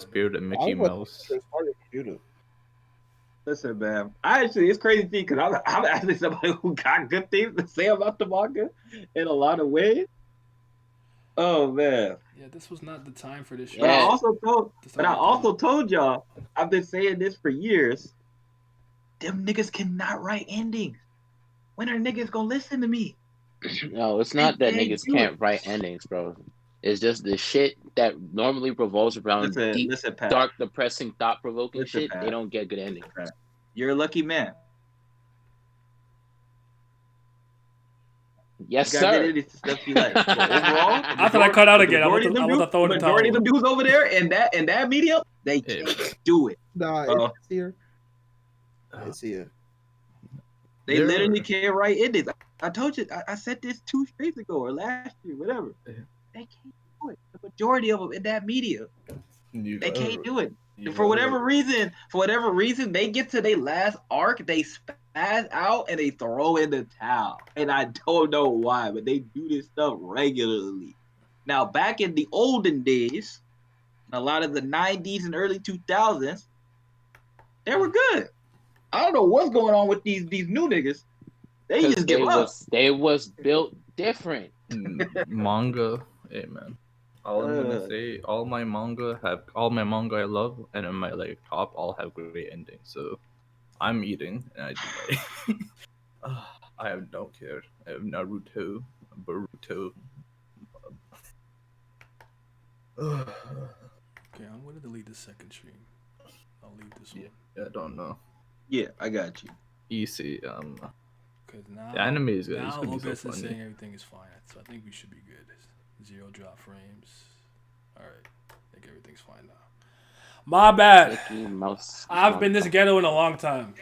Spirit and I Mickey was Mouse. started computer. Listen, man. I actually, it's crazy because I'm actually somebody who got good things to say about the manga in a lot of ways. Oh man. Yeah, this was not the time for this But show I to Yeah, also told, but start I like that. also told y'all, I've been saying this for years. Them niggas cannot write endings. When are niggas gonna listen to me? no, it's They not that can't niggas do it. can't write endings, bro. It's just the shit that normally revolves around Listen, deep, listen, Pat. dark, depressing, thought-provoking Listen, shit. They Pat. don't get good Listen, endings. Pat. You're a lucky man. Yes, You got good sir. endings to stuff you like. But overall, I thought I cut out the again. majority of them I want dudes, to throw the in the majority of towel. them dudes over there in that medium, they Hey, can't do it. Nah, Uh, it's here. It's here. they there literally are can't write endings. I told you, I said this 2 streams ago or last year, whatever. They can't do it. The majority of them in that media, you they can't gotta do it. you For gotta whatever reason, they get to their last arc, they spaz out and they throw in the towel. And I don't know why, but they do this stuff regularly. Now, back in the olden days, a lot of the 90s and early 2000s, they were good. I don't know what's going on with these new niggas. They Because just give up. they was built different. manga. Hey man, all I'm gonna Uh, say, all my manga I love, and in my like top all have great endings. So I'm eating, and I don't care. I have Naruto, Boruto. yeah, Okay, I'm gonna delete the second stream. I'll leave this one I don't know. yeah, I got you. Easy. because The anime is good. It's now gonna be so OBS is funny. saying everything is fine, so I think we should be good. Zero drop frames. All right, I think everything's fine now. My bad. Mickey Mouse. I've been this ghetto in a long time.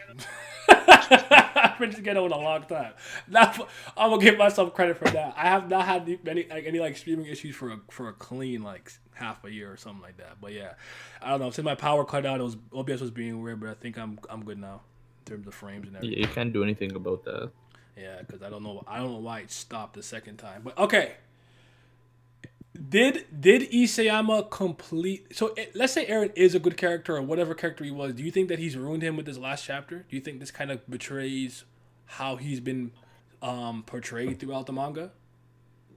I've been this ghetto in a long time. Now, I'm gonna give myself credit for that. I have not had any like streaming issues for a clean like half a year or something like that. But yeah, I don't know. Since my power cut out, OBS was being weird, but I think I'm good now in terms of frames and Yeah, everything. you can't do anything about that. Yeah, because I don't know why it stopped the second time. But okay. Did Isayama complete? So let's say Eren is a good character or whatever character he was. Do you think that he's ruined him with this last chapter? Do you think this kind of betrays how he's been portrayed throughout the manga?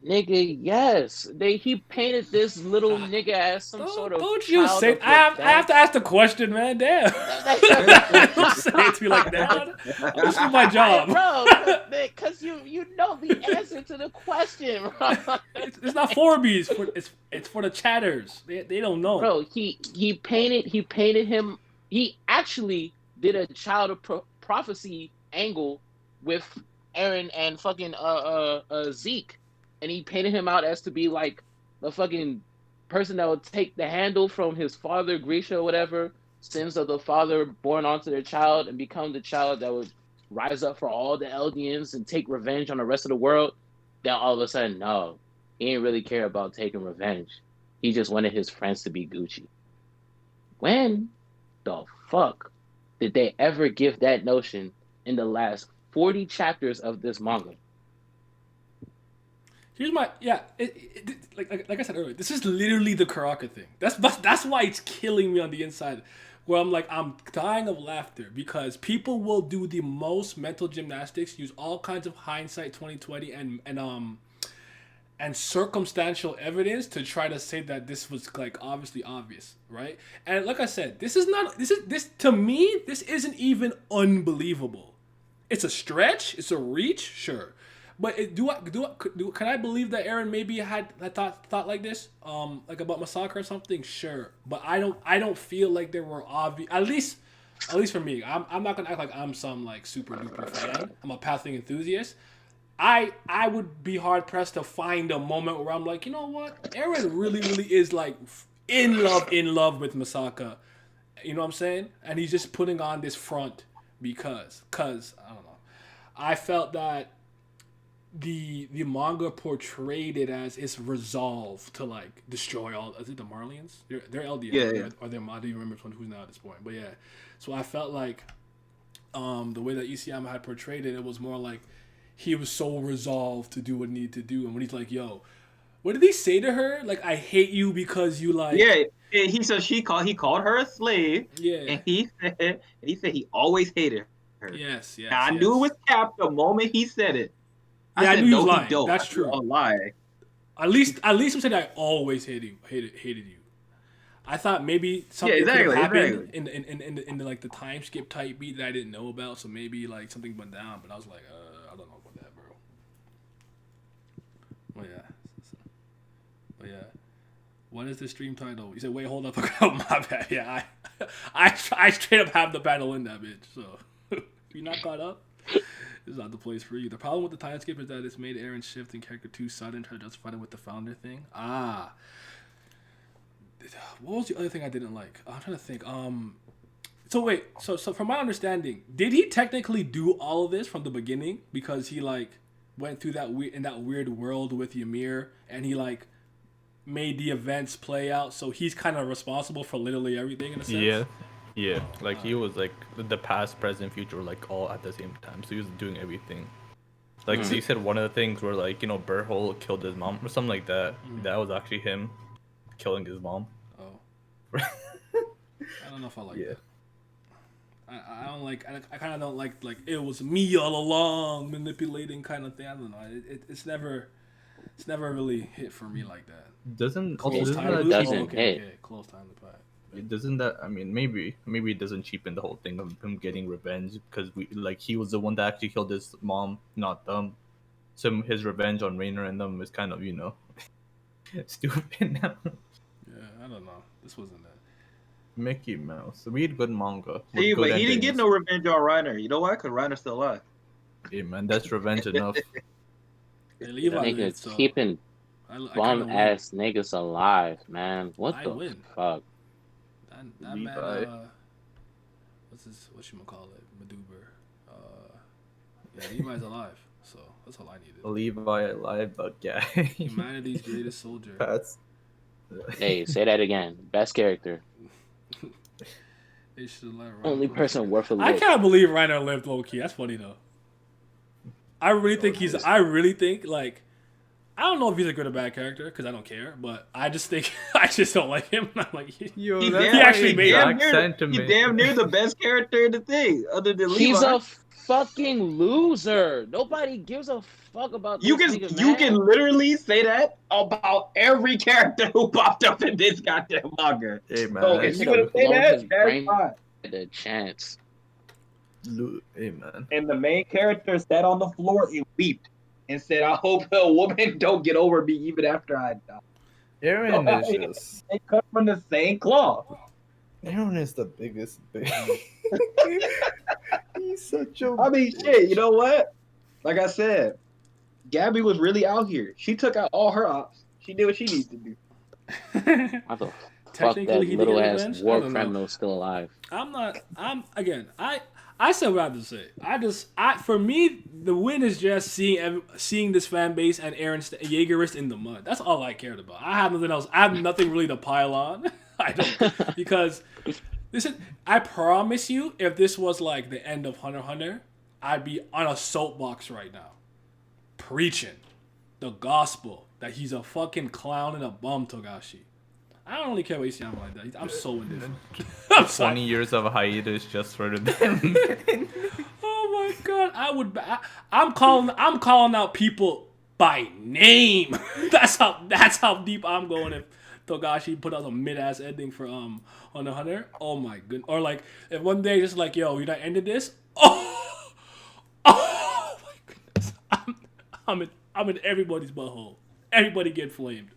Nigga, yes. He painted this little nigga as some sort of Don't you child say? of I have to revenge. ask the question, man. Damn. Don't say it to me like that. I'm just doing my job. Bro, because you know the answer to the question, bro. It's not for me. It's for the chatters. They don't know. Bro, he painted him. He actually did a child of prophecy angle with Aaron and fucking Zeke, and he painted him out as to be like the fucking person that would take the handle from his father Grisha or whatever sins of the father born onto their child and become the child that would rise up for all the Eldians and take revenge on the rest of the world. Then all of a sudden, no, he didn't really care about taking revenge. He just wanted his friends to be Gucci. When the fuck did they ever give that notion in the last 40 chapters of this manga? Here's my like I said earlier. This is literally the Karaka thing. That's why it's killing me on the inside. Where I'm dying of laughter because people will do the most mental gymnastics, use all kinds of hindsight 2020 and circumstantial evidence to try to say that this was like obviously obvious, right? And like I said, this to me this isn't even unbelievable. It's a stretch, it's a reach, sure. But can I believe that Eren maybe had thought like this, like about Masaka or something? Sure, but I don't feel like there were obvious. At least for me, I'm not gonna act like I'm some like super duper fan. I'm a pathing enthusiast. I would be hard pressed to find a moment where I'm like, you know what, Eren really is like in love with Masaka. You know what I'm saying? And he's just putting on this front because I don't know. I felt that the manga portrayed it as his resolve to like destroy all. Is it the Marlians? They're LDS, Yeah, right? yeah. Or them? I don't even remember who's now at this point. But yeah, so I felt like the way that Isayama had portrayed it, it was more like he was so resolved to do what he needed to do, and when he's like, "Yo, what did he say to her? Like, I hate you because you like." Yeah, he called her a slave, Yeah. and he said he always hated her. Yes. Yes. Now, I yes. knew it was Cap the moment he said it. Yeah, I said, knew he no, was he lying. don't. That's I true. don't lie. At least I'm saying I always hated you. I thought maybe something could have happened in the, like the time skip type beat that I didn't know about. So maybe like something went down, but I was like, I don't know about that, bro. But yeah. What is the stream title? You said, wait, hold up, my bad. Yeah, I straight up have the battle in that bitch. So if you're not caught up, this is not the place for you. The problem with the time skip is that it's made Aaron's shift in character too sudden. Try to justify it with the founder thing. What was the other thing I didn't like? I'm trying to think. So from my understanding, did he technically do all of this from the beginning because he like went through that in that weird world with Ymir and he like made the events play out, so he's kind of responsible for literally everything in a sense? Yeah. Like he was like the past, present, future, like all at the same time. So he was doing everything. Like so you said, one of the things where like Berhol killed his mom or something like that. That was actually him killing his mom. Oh. I don't know if I like that. I don't like. I kind of don't like it was me all along manipulating kind of thing. I don't know. It's never really hit for me like that. Doesn't Close also time doesn't to that doesn't cheapen- hit. Okay, close time to fight. Doesn't that? I mean, maybe it doesn't cheapen the whole thing of him getting revenge because he was the one that actually killed his mom, not them. So his revenge on Rainer and them is kind of stupid now. Yeah, I don't know. This wasn't that. Mickey Mouse. Read good manga. with See, good but he didn't get endings. no revenge on Reiner. You know why? Because Reiner's still alive. Hey man, that's revenge enough. Hey, Levi Nigga lived, so keeping I kinda bum win. ass niggas alive, man. What I the win. fuck? That Levi. man, whatchamacallit? Maduber. Yeah, Levi's alive, so that's all I needed. Levi alive, but yeah. Humanity's greatest soldier. That's Hey, say that again. Best character. They should let Reiner Only go. person worth a I look. can't believe Reiner lived low key. That's funny though. I really think like I don't know if he's a good or bad character because I don't care, but I just think I just don't like him. I'm like, yo. He That's actually my made exact He's sentiment. damn near the best character in the thing, other than Levi. He's a fucking loser. Nobody gives a fuck about this You nigga, can man. literally say that about every character who popped up in this goddamn manga. Hey man, So They if you should've would say blown his that, that's brain fine. The chance. Hey man. And the main character sat on the floor and wept and said, "I hope a woman don't get over me even after I die." Aaron is just. They cut from the same cloth. Aaron is the biggest bitch. He's such a. I mean, shit. You know what? Like I said, Gabby was really out here. She took out all her ops. She did what she needed to do. How the fuck Technically, that he did little get ass revenge? I war don't know. criminal still alive? I said what I have to say. For me, the win is just seeing this fan base and Aaron Jaegerist in the mud. That's all I cared about. I have nothing else. I have nothing really to pile on. I don't, because I promise you, if this was like the end of Hunter x Hunter, I'd be on a soapbox right now, preaching the gospel that he's a fucking clown and a bum, Togashi. I don't really care what Isayama like that. I'm so indifferent. I'm 20 years of hiatus just for them. Oh my god, I'm calling out people by name. That's how deep I'm going. If Togashi put out a mid ass ending for Hunter x Hunter, oh my goodness. Or like if one day just like, yo, you not ended this? Oh my goodness. I'm in everybody's butthole. Everybody get flamed.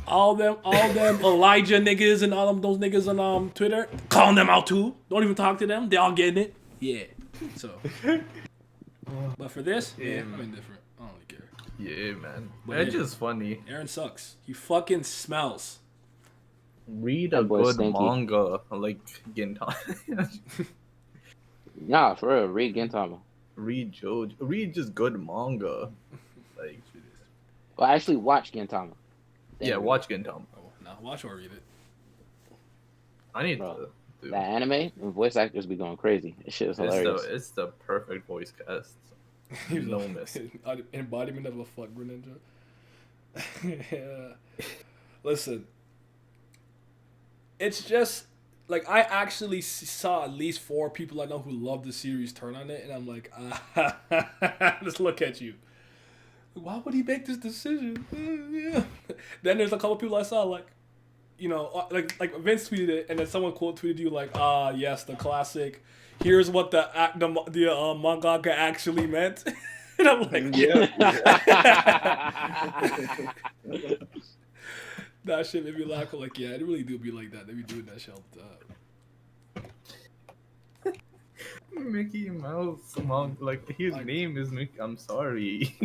all them Elijah niggas and all them those niggas on Twitter, calling them out too. Don't even talk to them. They all getting it. Yeah. So, but for this, yeah, I'm indifferent. I don't really care. Yeah, man. But It's yeah. just funny. Aaron sucks. He fucking smells. Read a That boy good stinky. manga like Gintama. Nah, for real. Read Gintama. Read Jojo. Read just good manga. Like, Well, actually, watch Gintama. Then yeah, read. watch Gintama. Oh, nah, watch or read it. I need Bro, to. Do. That anime, the voice actors be going crazy. This shit is hilarious. It's the perfect voice cast. No miss. Embodiment of a fuck Greninja. Yeah. Listen, it's just like I actually saw at least 4 people I know who love the series turn on it, and I'm like, just look at you. Why would he make this decision? Then there's a couple people I saw like, you know, like Vince tweeted it, and then someone quote tweeted you like, yes, the classic. Here's what the mangaka actually meant, and I'm like, Yeah. that shit made me laugh. I'm like, yeah, it really do be like that. They be doing that shit all the time. Mickey Mouse, mom, like his name is Mickey. I'm sorry.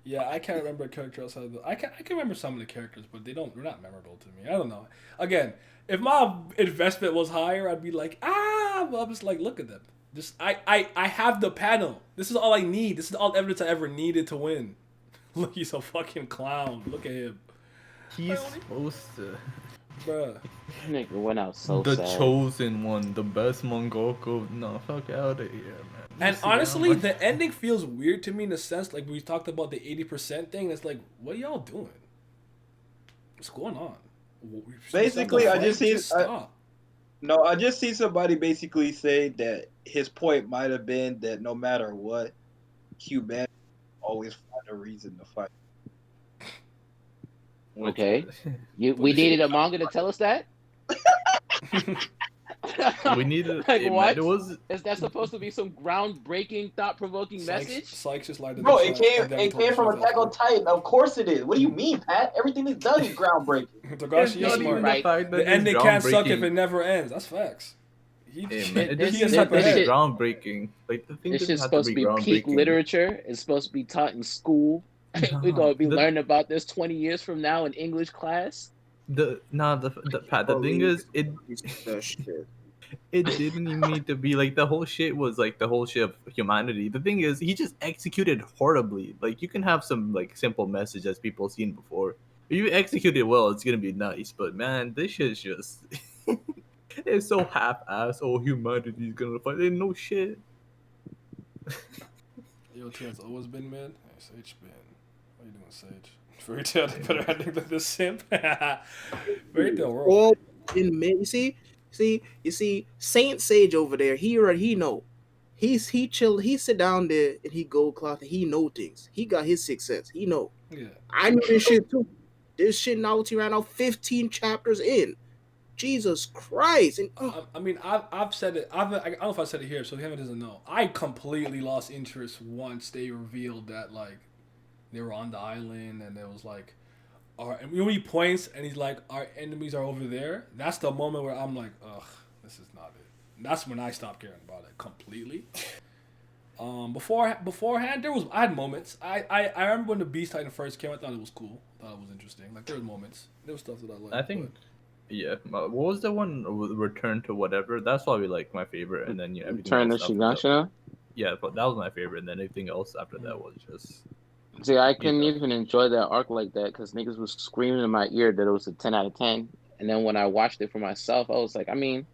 Yeah, I can't remember a character outside of the. I can remember some of the characters, but they're not memorable to me. I don't know. Again, if my investment was higher, I'd be like, well, I'm just like, look at them. Just I have the panel. This is all I need. This is all evidence I ever needed to win. Look, he's a fucking clown. Look at him. He's supposed to. Bruh. Nigga went out so The sad. chosen one, the best Mongoko. No, fuck out of here, man. And You see honestly, how much- the ending feels weird to me in the sense like we talked about the 80% thing. It's like, what are y'all doing? What's going on? Basically, I just see- stop. No, I just see somebody basically say that his point might have been that no matter what, humanity always find a reason to fight. Okay. We needed a manga to tell us that? we needed. Like, what? It was. Is that supposed to be some groundbreaking, thought-provoking message? Sykes just lied to Bro, the it chat, came and then it told came us from that. Attack on Titan. Of course it is. What do you mean, Pat? Everything is done is groundbreaking. Togashi It's is not even smart. Right. the fact that The it's ending can't suck if groundbreaking. it never ends. That's facts. He, Hey, he- man, it This- doesn't he is this- have to this be shit- groundbreaking. Like the thing This doesn't shit's have supposed to to be be peak groundbreaking. literature. It's supposed to be taught in school. We're gonna be The- learning about this 20 years from now in English class. The Pat. The thing is, That shit. it didn't even need to be like the whole shit was like the whole shit of humanity. The thing is, he just executed horribly. Like you can have some like simple message as people seen before. If you execute it well, it's gonna be nice. But man, this shit's just it's so half-assed. Oh, humanity's gonna fight. Ain't no shit. Yo, T's always been mid. Hey, Sage been. How you doing, Sage? Fairy Tail the better ending than the simp. Fairy Tail world. All in mid. You see, Saint Sage over there. He know. He chill. He sit down there and he gold cloth and he know things. He got his success. He know. Yeah. I know this shit too. This shit Naruto right now, 15 chapters in. Jesus Christ! And I mean, I've said it. I don't know if I said it here, so Kevin doesn't know. I completely lost interest once they revealed that like they were on the island and there was like, and when he points and he's like, our enemies are over there. That's the moment where I'm like, ugh, this is not it. And that's when I stopped caring about it completely. Beforehand, I had moments. I remember when the Beast Titan first came. I thought it was cool. I thought it was interesting. Like there was moments. There was stuff that I liked. I think. Yeah, what was the one? Return to whatever. That's probably like my favorite, and then everything Turn to else after that- Shigashina. Yeah, but that was my favorite, and then everything else after that was just. See, I couldn't Yeah. even enjoy that arc like that because niggas was screaming in my ear that it was a 10 out of 10. And then when I watched it for myself, I was like, I mean,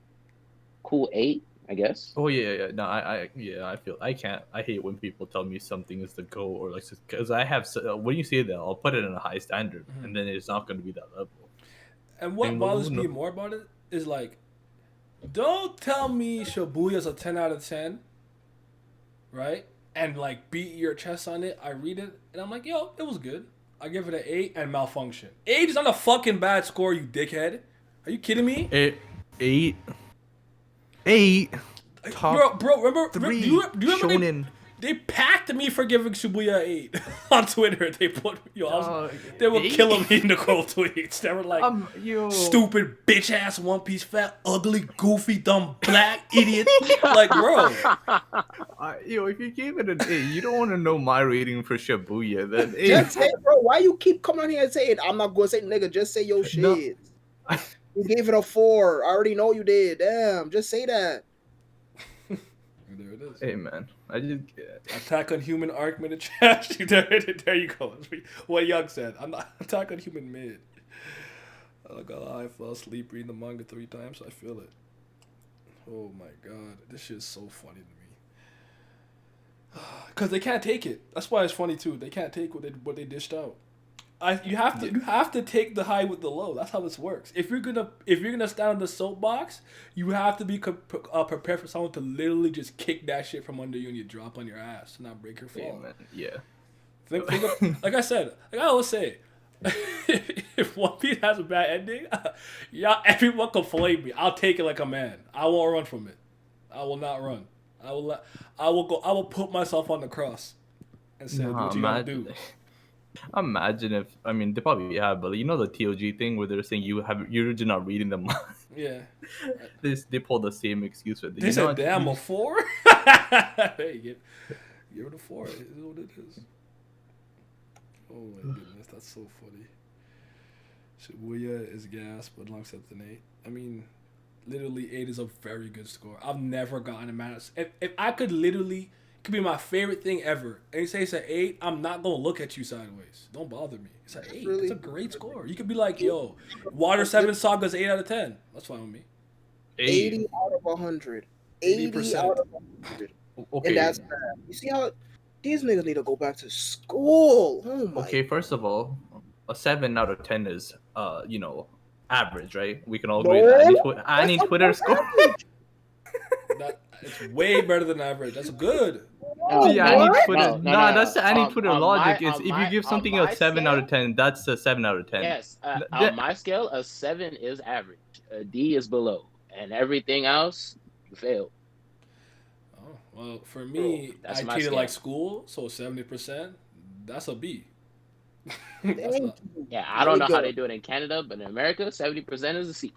cool 8, I guess. Oh yeah. No, I feel I can't. I hate when people tell me something is the go or like because I have when you say that I'll put it in a high standard, Mhm. and then it's not going to be that level. And what And bothers no- me more about it is like, don't tell me Shibuya's a 10 out of 10, right? And like beat your chest on it. I read it and I'm like, yo, it was good. I give it an 8 and malfunction. 8 is not a fucking bad score, you dickhead. Are you kidding me? Eight. Top Bro, remember? Three Do you remember shonen. they packed me for giving Shibuya 8 on Twitter. They put they were killing me in the cold tweets. They were like, stupid bitch ass One Piece fat ugly goofy dumb black idiot. Like, bro, If you gave it an 8, you don't want to know my rating for Shibuya. Then just say, bro, why you keep coming on here and saying I'm not gonna say nigga, just say your shit. No. You gave it a 4. I already know you did. Damn, just say that. there it is. Hey man, I just Attack on Human arc mid trash. There you go. What Young said. I'm not Attack on Human mid. I got I fell asleep reading the manga 3 times. So I feel it. Oh my god, this shit is so funny to me. Cause they can't take it. That's why it's funny too. They can't take what they dished out. You have to take the high with the low. That's how this works. If you're gonna stand on the soapbox, you have to be prepared for someone to literally just kick that shit from under you and you drop on your ass and not break your fall. Amen. Yeah. Think of, like I said, like I always say, if One Piece has a bad ending, yeah, everyone can flame me. I'll take it like a man. I won't run from it. I will not run. I will put myself on the cross and say, do what you gotta do. Imagine if, I mean, they probably have, but you know the TOG thing where they're saying you're just not reading them. Yeah. They pull the same excuse for They said, damn, a 4? Hey, give it a 4. It is what it is. Oh my goodness, that's so funny. Shibuya is gas, but long accepted an 8. I mean, literally 8 is a very good score. I've never gotten a mad. If I could literally, it could be my favorite thing ever. And you say it's an 8, I'm not gonna look at you sideways. Don't bother me. It's an 8. It's a great score. You could be like, yo, Water 7 Saga's 8 out of 10. That's fine with me. 80 out of 100. 80 out of 100. Okay. And that's bad. You see how these niggas need to go back to school. Oh my. Okay, first of all, a 7 out of 10 is average, right? We can all agree that any Twitter score. It's way better than average. That's good. Any Twitter. That's the any On- Twitter on logic. my- Is on if you my- give on something my a 7 out of scale- 10, that's a 7 out of 10. Yes, on my scale, a 7 is average. A D is below, and everything else, you failed. Oh, well, for me, That's I my treat it scale. like school, so 70%, that's a B. Thank you. Yeah, I don't know There how we they do it in Canada, but in America, 70% is a C.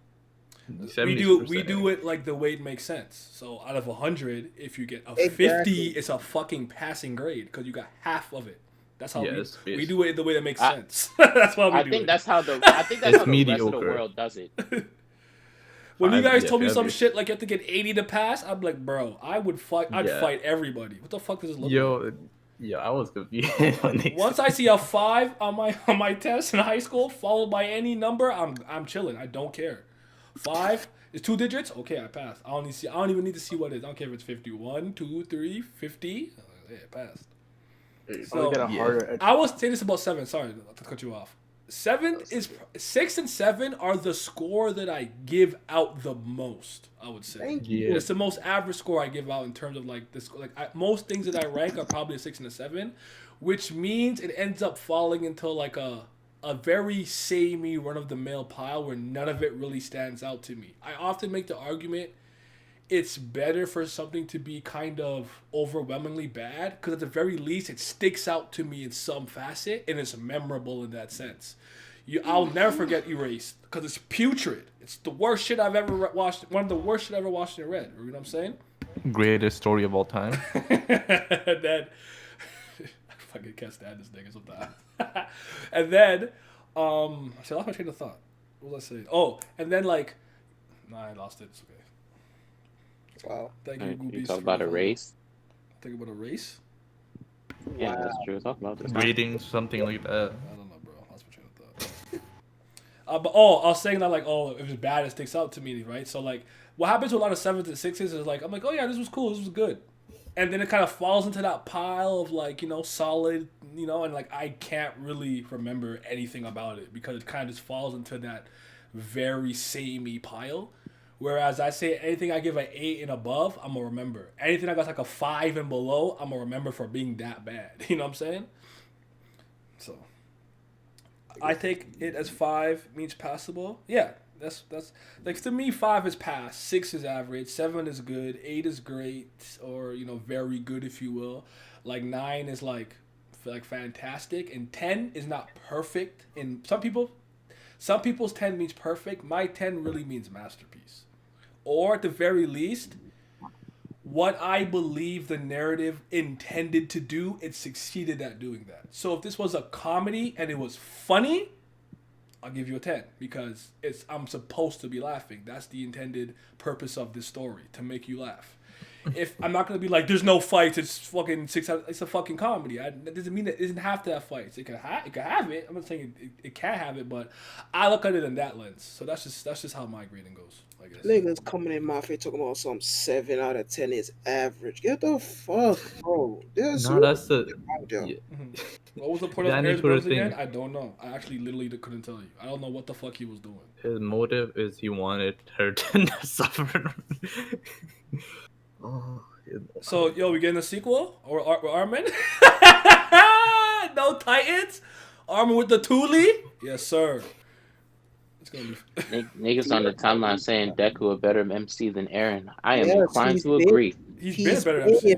We 70%. do it like the way it makes sense. So out of 100, if you get a Exactly. 50, it's a fucking passing grade because you got half of it. That's how Yes, we yes. do it the way that makes I- sense. That's why we I do think it. that's how the It's rest of the mediocre. world does it. When you guys Yeah, told me some yeah. shit like you have to get 80 to pass, I'm like, bro, I'd Yeah. fight everybody. What the fuck does this look like? Yo, I was confused when they Once I see a 5 on my test in high school, followed by any number, I'm chilling. I don't care. 5 is 2 digits. Okay, I passed. I don't even need to see what it is. I don't care if it's 51, 2, 3, 50. Yeah, I passed. So get a harder. I was saying this about 7. Sorry to cut you off. 6 and 7 are the score that I give out the most. I would say. Thank you. Yeah. It's the most average score I give out in terms of like this. Most things that I rank are probably a 6 and a 7, which means it ends up falling into like a very samey run of the mill pile where none of it really stands out to me. I often make the argument it's better for something to be kind of overwhelmingly bad because at the very least it sticks out to me in some facet and it's memorable in that sense. I'll never forget Erased because it's putrid. It's the worst shit I've ever watched. One of the worst shit I ever watched and read. You know what I'm saying? Greatest story of all time. And then I fucking can't stand this nigga sometimes. And then I lost my train of thought. What was I saying? Oh, and then like I lost it. It's okay. Wow. Thank you, You Goobies. talk for about a the- race. Think about a race? Yeah, that's true. Talk about this. Ratings, something like that. I don't know, bro. I lost my train of thought. But I was saying that like, if it's bad, it sticks out to me, right? So like, what happens to a lot of 7s and 6s is like, I'm like, oh yeah, this was cool, this was good, and then it kind of falls into that pile of like, solid, and like I can't really remember anything about it because it kind of just falls into that very samey pile. Whereas I say anything I give an 8 and above, I'm gonna remember. Anything I got like a 5 and below, I'm gonna remember for being that bad. You know what I'm saying? So I take it as 5 means passable. Yeah, that's like to me 5 is pass, 6 is average, 7 is good, 8 is great, or very good if you will. Like 9 is like fantastic, and 10 is not perfect. And some people's 10 means perfect. My 10 really means masterpiece. Or at the very least, what I believe the narrative intended to do, it succeeded at doing that. So if this was a comedy and it was funny, I'll give you a 10 because I'm supposed to be laughing. That's the intended purpose of this story, to make you laugh. if I'm not gonna be like, there's no fights. It's fucking it's a fucking comedy. That doesn't mean that it doesn't have to have fights. It can have it. I'm not saying it can't have it, but I look at it in that lens. So that's just how my grading goes. I guess. Niggas coming in my face talking about some 7 out of 10 is average. Get the fuck, bro. There's No, that's the. out there. Yeah. What was the point of Danny Aaron's put a Bros again? thing. I don't know. I actually literally couldn't tell you. I don't know what the fuck he was doing. His motive is he wanted her to not suffer. Oh, So, yo, we getting a sequel? Or Armin? No Titans? Armin with the Thule? Yes, sir. It's gonna be. Niggas on the timeline saying Deku a better MC than Aaron. I am Yes, inclined he's to big. agree. He's He's been a better been, MC.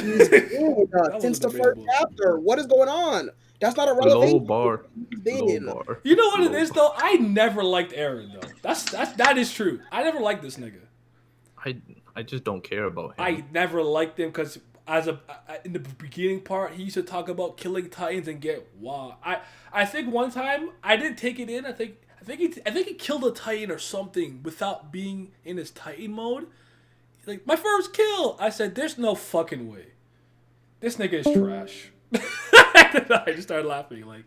he's been That since was the first debatable. chapter. What is going on? That's not a low relevant. bar. He's Low been. bar. You know what it Low is though? I never liked Aaron though. That is true. I never liked this nigga. I just don't care about him. I never liked him because in the beginning part he used to talk about killing Titans and get wow. I think one time I didn't take it in. I think he killed a Titan or something without being in his Titan mode. Like my first kill. I said, "There's no fucking way. This nigga is trash." I just started laughing. Like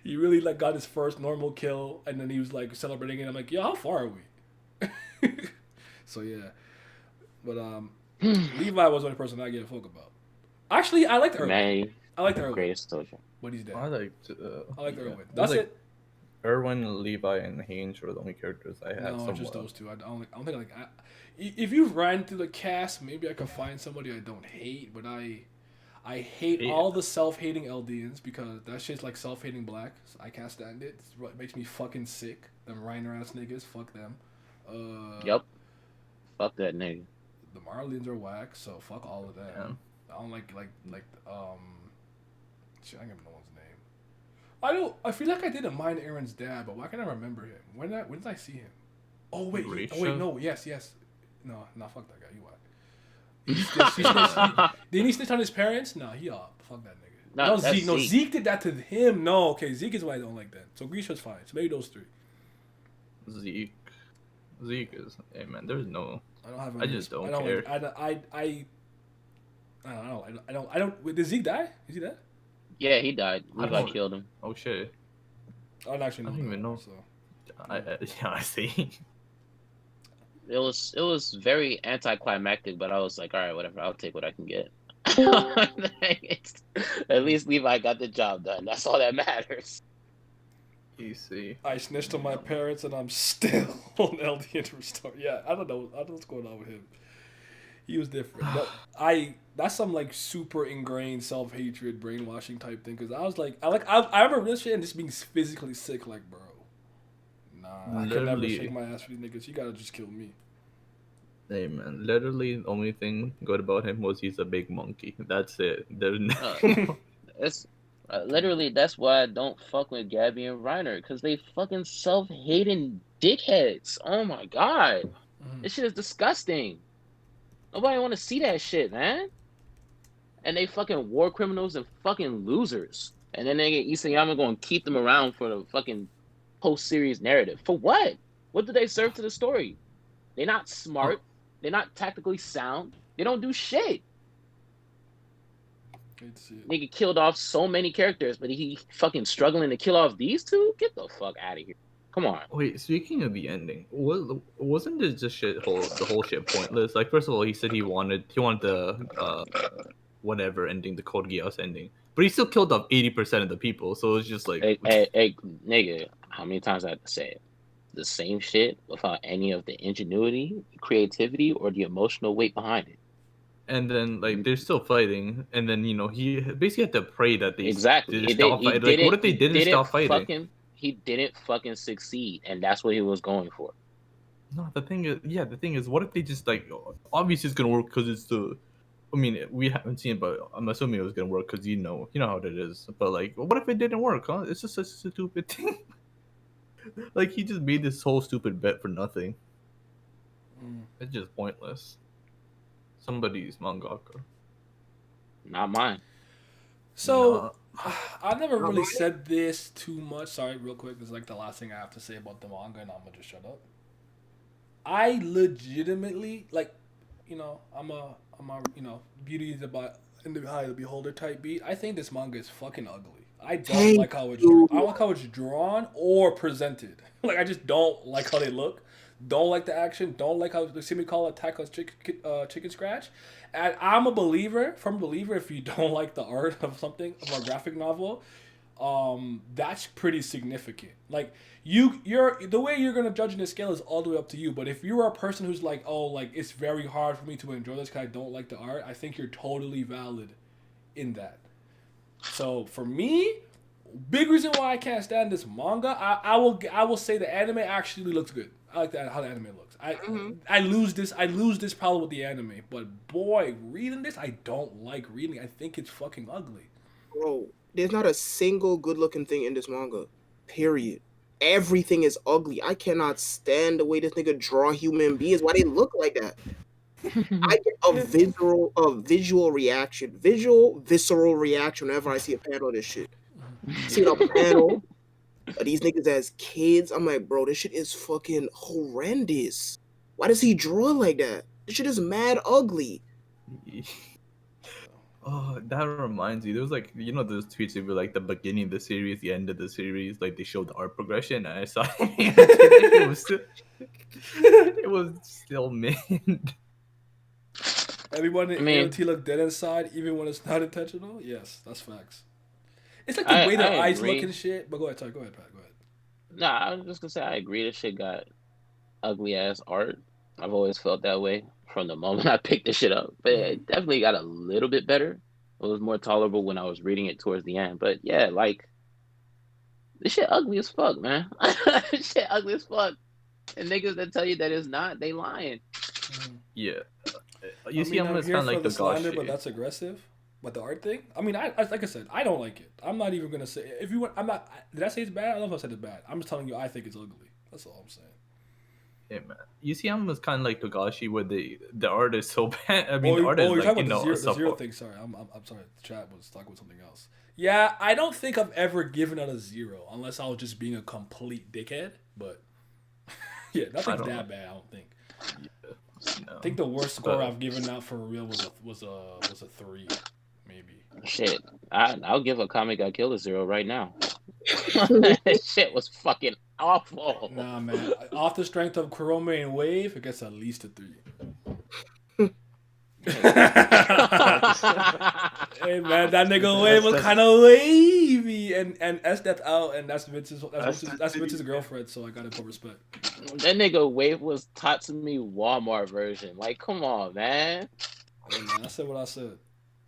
he really like got his first normal kill and then he was like celebrating it. I'm like, "Yo, how far are we?" So yeah. But Levi was the only person I gave a fuck about. Actually, I liked Erwin. Man, I liked Erwin, greatest soldier. but he's dead. I liked. I liked yeah. Erwin. That's Like, it. Erwin, Levi, and Haynes were the only characters I had. No, somewhat. just those two. I don't think like. If you ran through the cast, maybe I could find somebody I don't hate, but I hate Yeah. all the self-hating LDNs because that shit's like self-hating black. So I can't stand it. It makes me fucking sick. Them Reiner ass niggas, fuck them. Yep. Fuck that nigga. The Marlins are whack, so fuck all of them. Yeah. I don't like shit, I don't even know his name. I feel like I didn't mind Aaron's dad, but why can't I remember him? When did I see him? Oh wait, Risha? no, yes. No, fuck that guy. You what? Didn't he snitch on his parents? No, he fuck that nigga. No, that's Zeke. No, Zeke. Zeke did that to him. No, okay, Zeke is why I don't like that. So Grisha's fine. So maybe those three. Zeke is. Hey man, there's no. I don't have. I just don't care. care. I don't. Wait, did Zeke die? Is he dead? Yeah, he died. I Levi don't- killed him. Oh shit. I don't actually know. I don't that, even know. So. Yeah, I see. It was very anticlimactic, but I was like, all right, whatever. I'll take what I can get. At least Levi got the job done. That's all that matters. You see. I snitched on my parents and I'm still on LDN Restore. Yeah, I don't know what's going on with him. He was different. But that's some like super ingrained self-hatred, brainwashing type thing. Cause I was like, I remember this shit and just being physically sick. Like, bro, nah, I could never Literally. shake my ass for these niggas. You gotta just kill me. Hey man, literally the only thing good about him was he's a big monkey. That's it. There's no. It's literally that's why I don't fuck with Gabby and Reiner because they fucking self-hating dickheads. Oh my god, this shit is disgusting. Nobody want to see that shit, man. And they fucking war criminals and fucking losers. And then they get Isayama going to keep them around for the fucking post-series narrative. For what? What do they serve to the story? They're not smart. They're not tactically sound. They don't do shit. Nigga killed off so many characters, but he fucking struggling to kill off these two? Get the fuck out of here. Come on. Wait, speaking of the ending, wasn't this just the whole shit pointless? Like, first of all, he said he wanted the whatever ending, the Code Geass ending, but he still killed off 80% of the people. So it's just like, Hey, nigga, how many times I have to say it? The same shit without any of the ingenuity, creativity, or the emotional weight behind it. and then like they're still fighting, and then he basically had to pray that they Exactly. didn't stop fighting. Like, what if they didn't stop fighting? He didn't fucking succeed, and that's what he was going for. No, the thing is, what if they just like, obviously it's gonna work because it's the. I mean, we haven't seen it, but I'm assuming it was gonna work because you know how it is. But like, what if it didn't work? Huh? It's just such a stupid thing. Like he just made this whole stupid bet for nothing. It's just pointless. Somebody's mangaka. Not mine. So, I've never really said this too much. Sorry, real quick. This is like the last thing I have to say about the manga, and I'm gonna just shut up. I legitimately, like, I'm beauty is in the eye of the beholder type beat. I think this manga is fucking ugly. I don't Thank like how it's you. I don't like how it's drawn or presented. Like I just don't like how they look. Don't like the action. Don't like how they seem to call Attack on Chicken Scratch. And I'm a believer, if you don't like the art of a graphic novel, that's pretty significant. Like you're the way you're gonna judge in the scale is all the way up to you. But if you're a person who's like, oh, like it's very hard for me to enjoy this because I don't like the art, I think you're totally valid in that. So for me, big reason why I can't stand this manga, I will say the anime actually looks good. I like that how the anime looks. I lose this problem with the anime, but boy, reading this I don't like reading. I think it's fucking ugly. Bro, there's not a single good looking thing in this manga. Period. Everything is ugly. I cannot stand the way this nigga draw human beings. Why they look like that? I get a visceral visceral reaction whenever I see a panel of this shit. See a panel of these niggas as kids. I'm like, bro, this shit is fucking horrendous. Why does he draw like that? This shit is mad ugly. Oh, that reminds me. There was like, those tweets that were like the beginning of the series, the end of the series, like they showed the art progression, and I saw it was still mint. Everyone in AOT look dead inside, even when it's not intentional. Yes, that's facts. It's like the way their eyes look and shit. But go ahead, Pat. Go ahead. Nah, I was just gonna say I agree. This shit got ugly ass art. I've always felt that way from the moment I picked this shit up. But it definitely got a little bit better. It was more tolerable when I was reading it towards the end. But yeah, like this shit ugly as fuck, man. This shit ugly as fuck. And niggas that tell you that it's not, they lying. Yeah. I'm kind of like the slander, but that's aggressive. But the art thing, I mean, like I said, I don't like it. I'm not even gonna say if you want. I'm not. Did I say it's bad? I don't know if I said it's bad. I'm just telling you, I think it's ugly. That's all I'm saying. Yeah, man. I'm kind of like Togashi, where the art is so bad. I mean, the art is you're like talking about the zero thing. Sorry, I'm sorry. The chat was talking about something else. Yeah, I don't think I've ever given it a 0 unless I was just being a complete dickhead. But yeah, nothing's that bad. I don't think. Yeah, no. I think the worst score I've given out for real was a 3, maybe. Shit, I'll give a Kame Ga Kill a 0 right now. That shit was fucking awful. Nah, man. Off the strength of Kurome and Wave, it gets at least a 3. Hey man, that nigga Wave was kind of wavy, and S-Death out, and that's Vince's girlfriend, so I gotta put respect. That nigga Wave was Tatsumi Walmart version. Like, come on, man. Hey, man, I said what I said.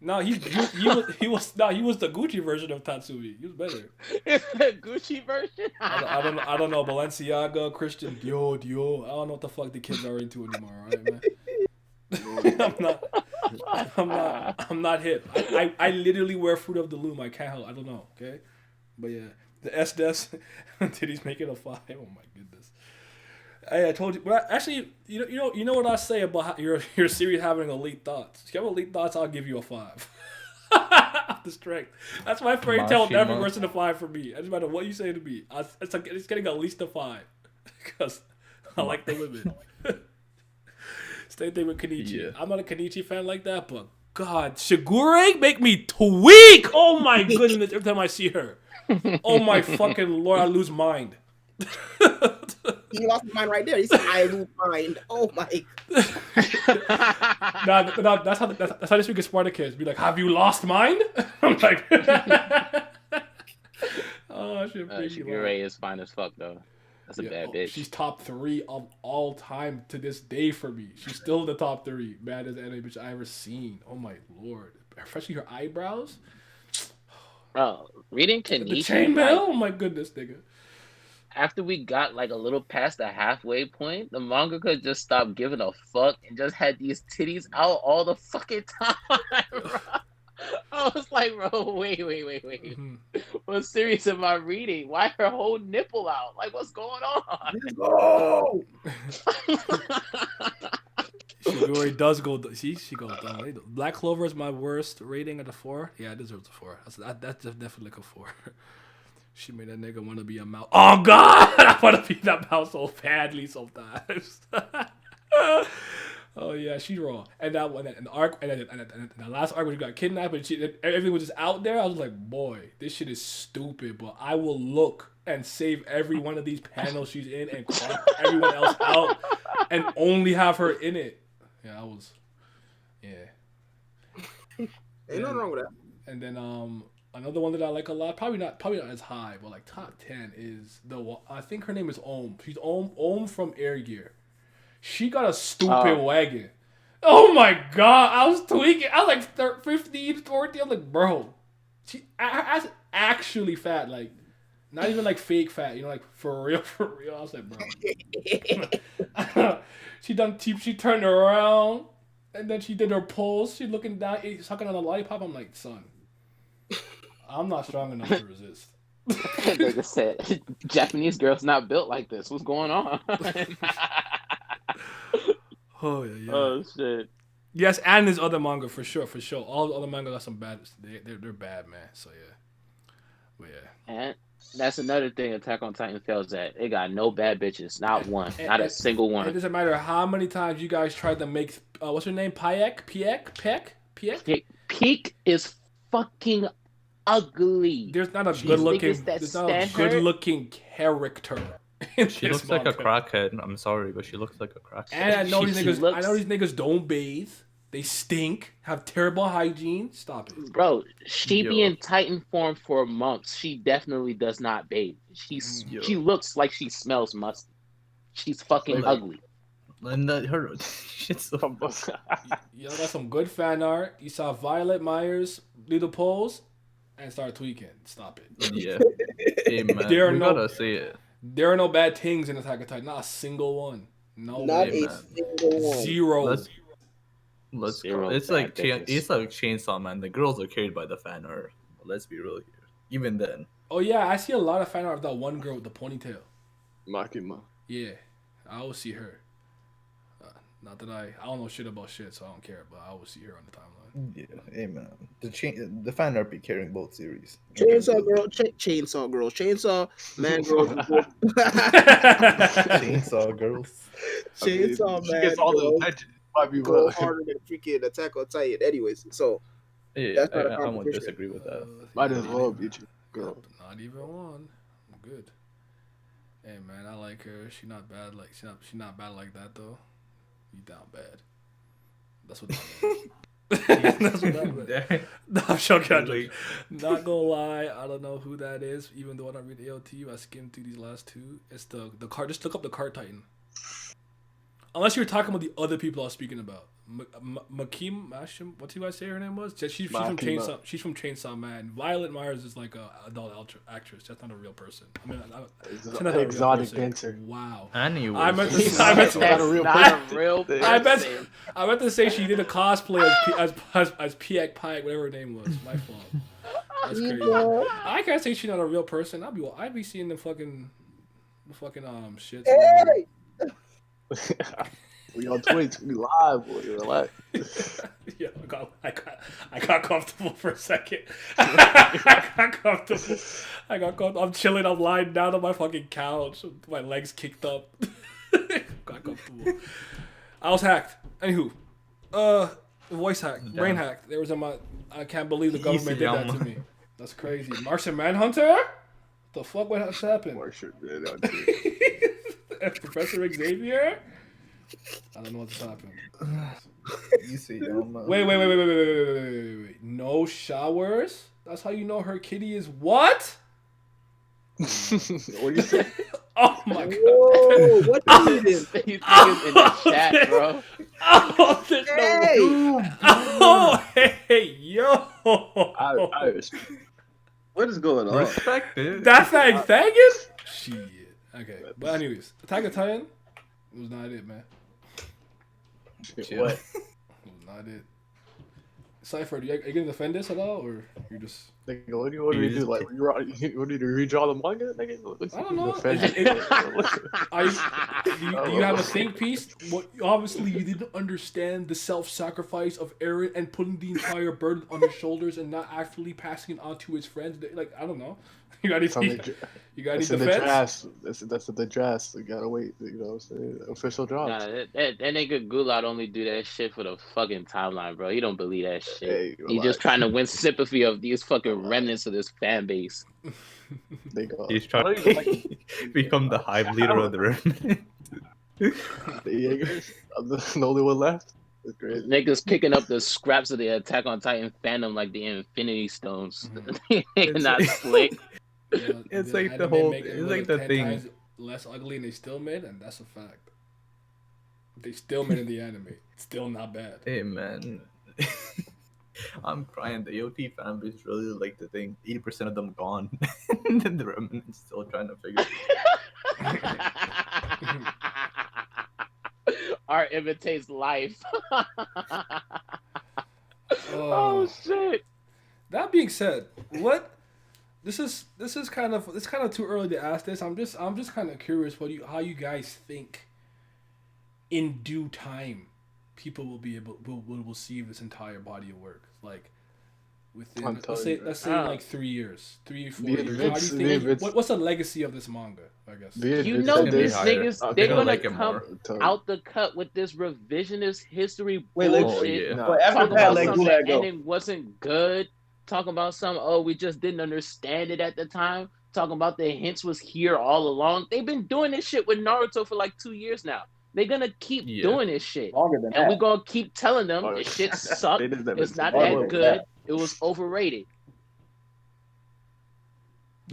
No, he was the Gucci version of Tatsumi. He was better. The Gucci version? I don't know Balenciaga, Christian Dior. I don't know what the fuck the kids are into anymore, right, man? I'm not hip. I literally wear Fruit of the Loom. I can't help. I don't know. Okay, but yeah, the S-Des titties make it a 5. Oh my goodness. Hey, I told you. But actually, you know what I say about your series having elite thoughts. If you have elite thoughts, I'll give you a 5. The strength. That's why Fairy Tail never worse than a 5 for me. It doesn't matter what you say to me. It's getting at least a 5 because I like the women. Same thing with Kenichi. Yeah. I'm not a Kenichi fan like that, but God, Shigure make me tweak. Oh my goodness! Every time I see her, oh my fucking Lord, I lose mind. He lost his mind right there. He said, "I lose mind." Oh my. No, that's how this week is Spartacus. Be like, "Have you lost mind?" I'm like, oh shit. Shigure is fine as fuck though. That's a bad bitch. She's top 3 of all time to this day for me. She's still in the top 3 baddest anime bitch I ever seen. Oh my Lord. Especially her eyebrows. Bro, reading Kenichi. The chainmail? Oh my goodness, nigga. After we got like a little past the halfway point, the mangaka just stopped giving a fuck and just had these titties out all the fucking time. I was like, bro, wait. Mm-hmm. What series am I reading? Why her whole nipple out? Like, what's going on? Oh! Shigure does go. See, she goes down. Black Clover is my worst rating at a 4. Yeah, it deserves a 4. That's definitely like a 4. She made that nigga want to be a mouse. Oh God, I want to be that mouse so badly sometimes. Oh yeah. yeah, she's raw. And that one, and the arc, and the last arc when she got kidnapped, and everything was just out there. I was like, boy, this shit is stupid. But I will look and save every one of these panels she's in and crop everyone else out, and only have her in it. Yeah, I was, yeah. Ain't nothing wrong with that. And then another one that I like a lot, probably not as high, but like top 10 is I think her name is Ohm. She's Ohm from Air Gear. She got a stupid wagon. Oh my god, I was tweaking. I was like 15, 14. I'm like, bro, she actually fat, like not even like fake fat, you know, like for real. I was like, bro. She turned around and then she did her pulse. She looking down, sucking on a lollipop. I'm like, son, I'm not strong enough to resist. Like I said, Japanese girls not built like this. What's going on? Oh yeah. Oh shit. Yes, and there's other manga for sure. All the other manga got some bad. They're bad, man. So yeah, but yeah. And that's another thing Attack on Titan fails at. It got no bad bitches, not one, not a single one. It doesn't matter how many times you guys tried to make what's her name, Peck. Peak is fucking ugly. There's not a good looking character. She looks like a crackhead. I'm sorry, but she looks like a crackhead. And I know these niggas don't bathe. They stink. Have terrible hygiene. Stop it, bro. She be in Titan form for months. She definitely does not bathe. She looks like she smells musty. She's fucking ugly. And her shit's so. Yo, got some good fan art. You saw Violet Myers do the pose and start tweaking. Stop it. Yeah. Hey, man. We gotta see it. There are no bad things in Attack on Titan. Not a single one. No, not a single one. Zero. Let's go. It's like Chainsaw Man. The girls are carried by the fan art. Let's be real here. Even then. Oh yeah, I see a lot of fan art of that one girl with the ponytail. Makima. Yeah, I always see her. Not that I don't know shit about shit, so I don't care. But I always see her on the timeline. Yeah, hey man, the fan art be carrying both series. Chainsaw Girl, Chainsaw Girls, Chainsaw Man Girls, Chainsaw Girls, Chainsaw Man. She gets all the attention. Might be go harder than freaking Attack on Titan, anyways. So yeah, I won't disagree with that. Might as well be girl. Not even one. I'm good. Hey man, I like her. She not bad. Like she not bad like that though. You down bad. That's what that means. That's what that means. No, I'm joking. Not gonna lie, I don't know who that is. Even though I don't read AOTU, I skimmed through these last two. It's the card. Just look up the Card Titan. Unless you're talking about the other people I was speaking about. Makim Mashim, what do you guys say her name was? She's from Chainsaw. She's from Chainsaw Man. Violet Myers is like a adult actress. That's not a real person. I mean, she's not exotic dancer. Wow. Anyway, I meant to say she did a cosplay as Piek Pike, whatever her name was. My fault. That's crazy. I can't say she's not a real person. I'd be seeing the fucking shit. Hey! We on Twitch, we live, boy. Relax. Yeah, I got comfortable for a second. I got comfortable. I'm chilling. I'm lying down on my fucking couch, with my legs kicked up. Got comfortable. I was hacked. Anywho, voice hacked, brain hacked. There was I can't believe the government did that to me. That's crazy. Martian Manhunter? The fuck? What has happened? Martian Manhunter. Professor Xavier? I don't know what's happened. You see, wait. Wait. No showers? That's how you know her kitty is what? What do you say? Oh my god. Whoa, what is this? These niggas in the chat, bro. Hey! Yo. I what is going on? Respect it. That's not Thagan? Shit. Okay. But anyways, Attack on Titan was not it, man. What? It was not it. Cypher, are you gonna defend this at all, or you're just Nigga, what do we do? Like, what do you redraw the manga? Nigga, I don't know. defend- Do you have a think piece? Obviously, you didn't understand the self-sacrifice of Eren and putting the entire burden on his shoulders and not actually passing it on to his friends. Like, I don't know. You got any It's on the defense? in the draft. That's in the draft. You gotta wait. You know what I'm saying? Official draft. Nah, that nigga Gulad only do that shit for the fucking timeline, bro. He don't believe that shit. Hey, He's just trying to win sympathy of these fucking remnants of this fan base. He's trying to become the hive leader of the remnant. The Jaegers. I'm the only one left. It's great. Niggas picking up the scraps of the Attack on Titan fandom like the Infinity Stones. It's Not like- slick. It's like the anime whole. make it It's look like the 10 thing. times less ugly, and they still made, and that's a fact. They still made in the anime. It's still not bad. Hey man, I'm crying. The OT fan base really like the thing. 80% of them gone, and then the remnants still trying to figure. Art imitates life. Oh, Oh shit. that being said, what? This is kind of too early to ask this. I'm just kind of curious how you guys think in due time people will be able will see this entire body of work, like within I'm telling you, let's say Ah. like 3 years, 4 The years. How do you events- think? the events- What's the legacy of this manga? I guess. You know gonna be these higher. niggas, They're they're gonna gonna like it come more. out the cut with this revisionist history Wait, like- bullshit. yeah. Nah, Wait, after Talking that, about let something Gulag that go. ending wasn't good. Talking about some, we just didn't understand it at the time. Talking about the hints was here all along. They've been doing this shit with Naruto for like 2 years now. They're gonna keep Yeah. doing this shit. Longer than And that. we're gonna keep telling them Oh, this shit sucked. They did that It's with not Longer that than good. that. It was overrated.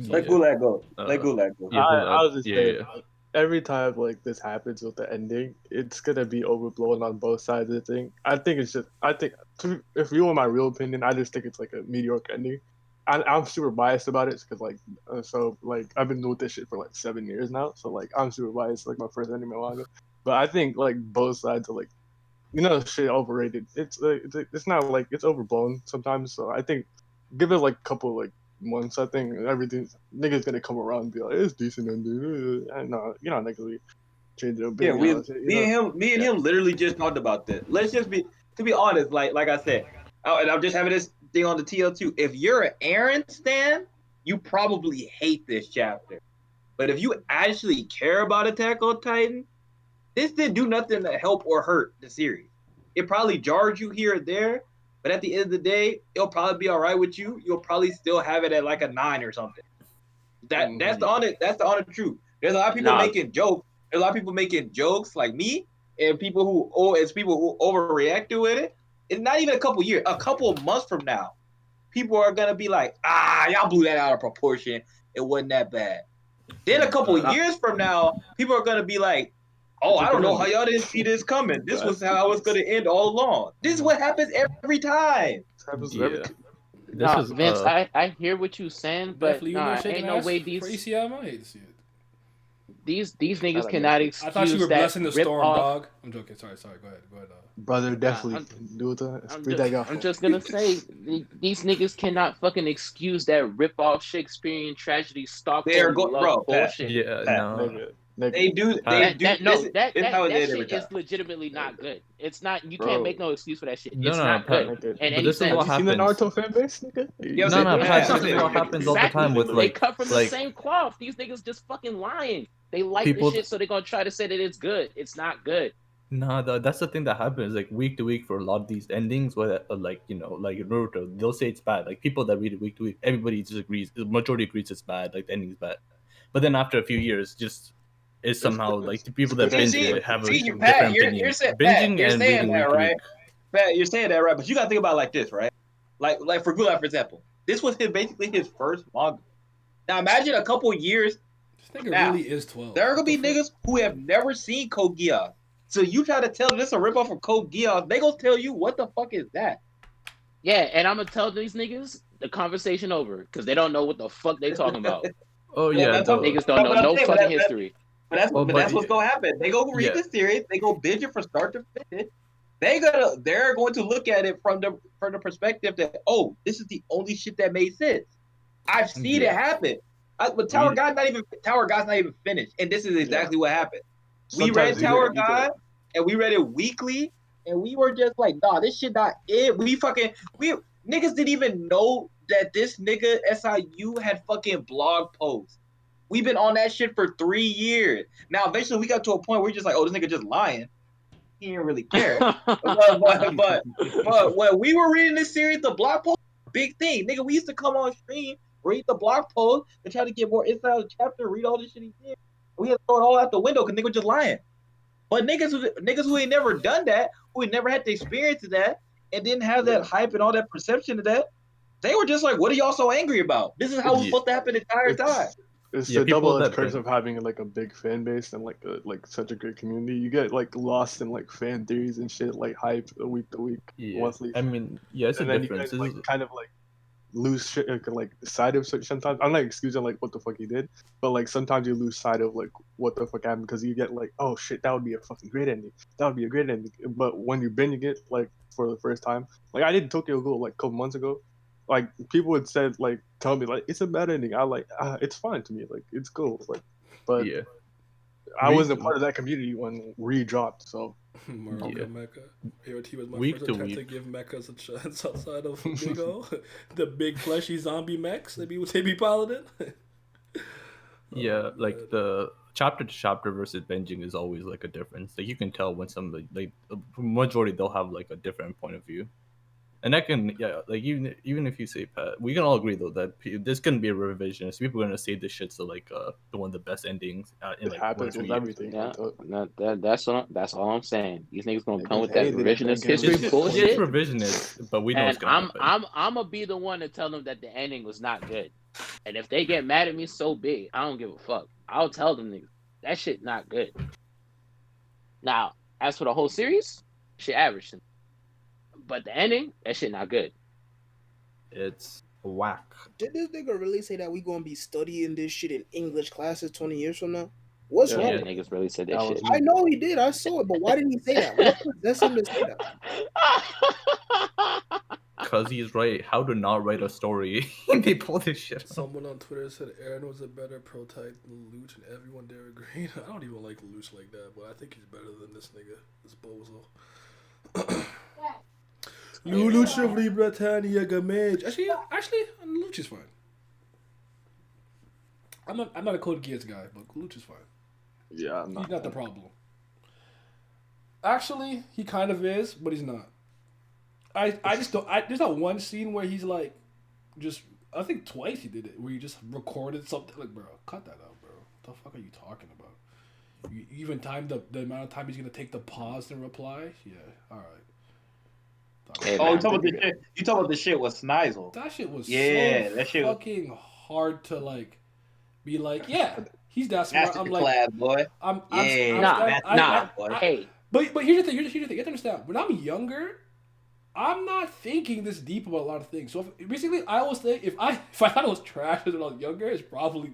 Let Gulag go. Let Uh, Gulag go. Yeah, I was just yeah, saying, yeah. like, every time like this happens with the ending, it's gonna be overblown on both sides of the thing. I think if you want my real opinion, I just think it's like a mediocre ending. I'm super biased about it because like I've been doing this shit for like 7 years now, so like I'm super biased. Like my first anime manga, but I think like both sides are like, shit overrated. It's not like it's overblown sometimes. So I think give it like a couple like months. I think everything niggas gonna come around and be like it's decent ending. I know niggas will change their Yeah, opinion. me and him literally just talked about this. Let's just to be honest, like I said, and I'm just having this thing on the TL2. If you're an Eren stan, you probably hate this chapter. But if you actually care about Attack on Titan, this didn't do nothing to help or hurt the series. It probably jarred you here or there, but at the end of the day, it'll probably be all right with you. You'll probably still have it at like a 9 or something. That's the honest truth. There's a lot of people making jokes. There's a lot of people making jokes like me, and people who overreact to it. It's not even a couple years, a couple of months from now, people are gonna be like, y'all blew that out of proportion. It wasn't that bad. Then a couple of years from now, people are gonna be like, I don't know how y'all didn't see this coming. This was how it's gonna end all along. This is what happens every time. Yeah. This Nah, is Vince, I hear what you saying, but Definitely, you know, shaking ain't no ass way for these ECM. I hate to see it. these niggas like cannot it. excuse I thought you were that blessing the storm, rip-off. dog. I'm joking. Sorry. Go ahead. Brother, definitely I'm- do it. I'm Breathe that guy. I'm just gonna say these niggas cannot fucking excuse that rip off Shakespearean tragedy Stockholm love bro, Pat. bullshit. yeah, no. They do. That How it shit is every is time. legitimately not good. It's not. You Bro. can't make no excuse for that shit. No, It's no, not Pat. good. Nigga. In But any this is sense. what You seen the happens. Naruto fan base, nigga? Yeah, No, no, Yeah, Pat, yeah, this is yeah. what happens all the Exactly. time with They like cut from the like same cloth. These niggas just fucking lying. They like People- the shit, so they're gonna try to say that it's good. It's not good. nah, that's the thing that happens like week to week for a lot of these endings where like like Naruto, they'll say it's bad. Like people that read it week to week, everybody disagrees. The majority agrees it's bad. Like the ending's bad. But then after a few years, just is somehow like the people that See, binge see, it have a see, different Pat, you're opinion. saying- Binging Pat, you're and saying reading that, week to right? week. Pat, you're saying that right, but you gotta think about it like this, right? Like for Gulak, for example, this was basically his first manga. Now imagine a couple years, This nigga Now, really is 12. there are gonna What be the fuck? niggas who have never seen Code Geass. So you try to tell them this is a ripoff of Code Geass, they gonna tell you what the fuck is that? Yeah, and I'm gonna tell these niggas the conversation over because they don't know what the fuck they talking about. Oh Well, yeah, that's the- what- Niggas don't know But I'm no saying, fucking that's- history. But that's Oh, but but that's what's gonna happen. They go read yeah. the series, they go binge it from start to finish, they're going to look at it from the perspective that, oh, this is the only shit that made sense. I've seen it happen. But Tower God's not even finished, and this is exactly what happened. We read Tower God, and we read it weekly, and we were just like, nah, this shit not it. We niggas didn't even know that this nigga SIU had fucking blog posts. We've been on that shit for 3 years. Now, eventually, we got to a point where we're just like, oh, this nigga just lying. He didn't really care. but when we were reading this series, the blog post was a big thing. Nigga, we used to come on stream, read the blog post, and try to get more insight on the chapter, read all this shit he did. We had to throw it all out the window because nigga was just lying. But niggas who ain't never done that, who ain't never had the experience of that, and didn't have that hype and all that perception of that, they were just like, what are y'all so angry about? This is how it's supposed to happen the entire time. It's the double-edged curse of having like a big fan base and like such a great community. You get like lost in like fan theories and shit, like hype week to week, monthly. I mean, yeah, it's and a then difference. you kind of like lose shit, like sight of sometimes. I'm not excusing like what the fuck he did, but like sometimes you lose sight of like what the fuck happened because you get like, oh shit, that would be a fucking great ending. That would be a great ending. But when you binge it like for the first time, like I did Tokyo Ghoul like a couple months ago. Like people would say, like tell me, like it's a bad ending. I like, it's fine to me, like it's cool. Like, but Yeah. I wasn't part of that community when Re dropped. So Maruka Mecha. AOT was my Week first to attempt week. to give mechas a chance outside of Big O. The big fleshy zombie mechs that people say be piloted. Yeah, like the chapter to chapter versus binging is always like a difference. Like you can tell when some like majority they'll have like a different point of view. And that can, like even if you say Pat, we can all agree though that this can be a revisionist. People are gonna say this shit's like the one of the best endings. In, it like, happens 1 or 2 with years. everything. Yeah, that's all I'm saying. These niggas gonna come with that hated it, revisionist thinking it was history just- bullshit. It's revisionist, but we know And it's gonna happen. I'm gonna be the one to tell them that the ending was not good. And if they get mad at me so big, I don't give a fuck. I'll tell them niggas that shit not good. Now, as for the whole series, shit average. But the ending, that shit not good. It's whack. Did this nigga really say that we gonna be studying this shit in English classes 20 years from now? What's Yeah. wrong? Yeah, niggas really said that That shit. was I know he did. I saw it, but why did he say that? What possessed him to say that? Cause he's right. How to not write a story? They pull this shit. Someone on Twitter said Aaron was a better prototype than Luch, and everyone there agreed. I don't even like Luch like that, but I think he's better than this nigga, this bozo. Luch of Britannia Gamage. Actually, Luch is fine. I'm not a Code Geass guy, but Luch is fine. Yeah, I'm He's not the problem. Actually, he kind of is, but he's not. I just don't. There's not one scene where he's like, just. I think twice he did it, where he just recorded something. Like, bro, cut that out, bro. What the fuck are you talking about? You even timed the amount of time he's gonna take the pause to reply. Yeah, all right. Hey, Oh, man. you talking about the shit with Snizel? That shit was That shit was fucking hard to like. Be like, yeah, he's that smart. master I'm like, class, boy. Hey, But here's the thing. Here's the thing. You have to understand. When I'm younger, I'm not thinking this deep about a lot of things. So basically, I always think if I thought it was trash when I was younger, it's probably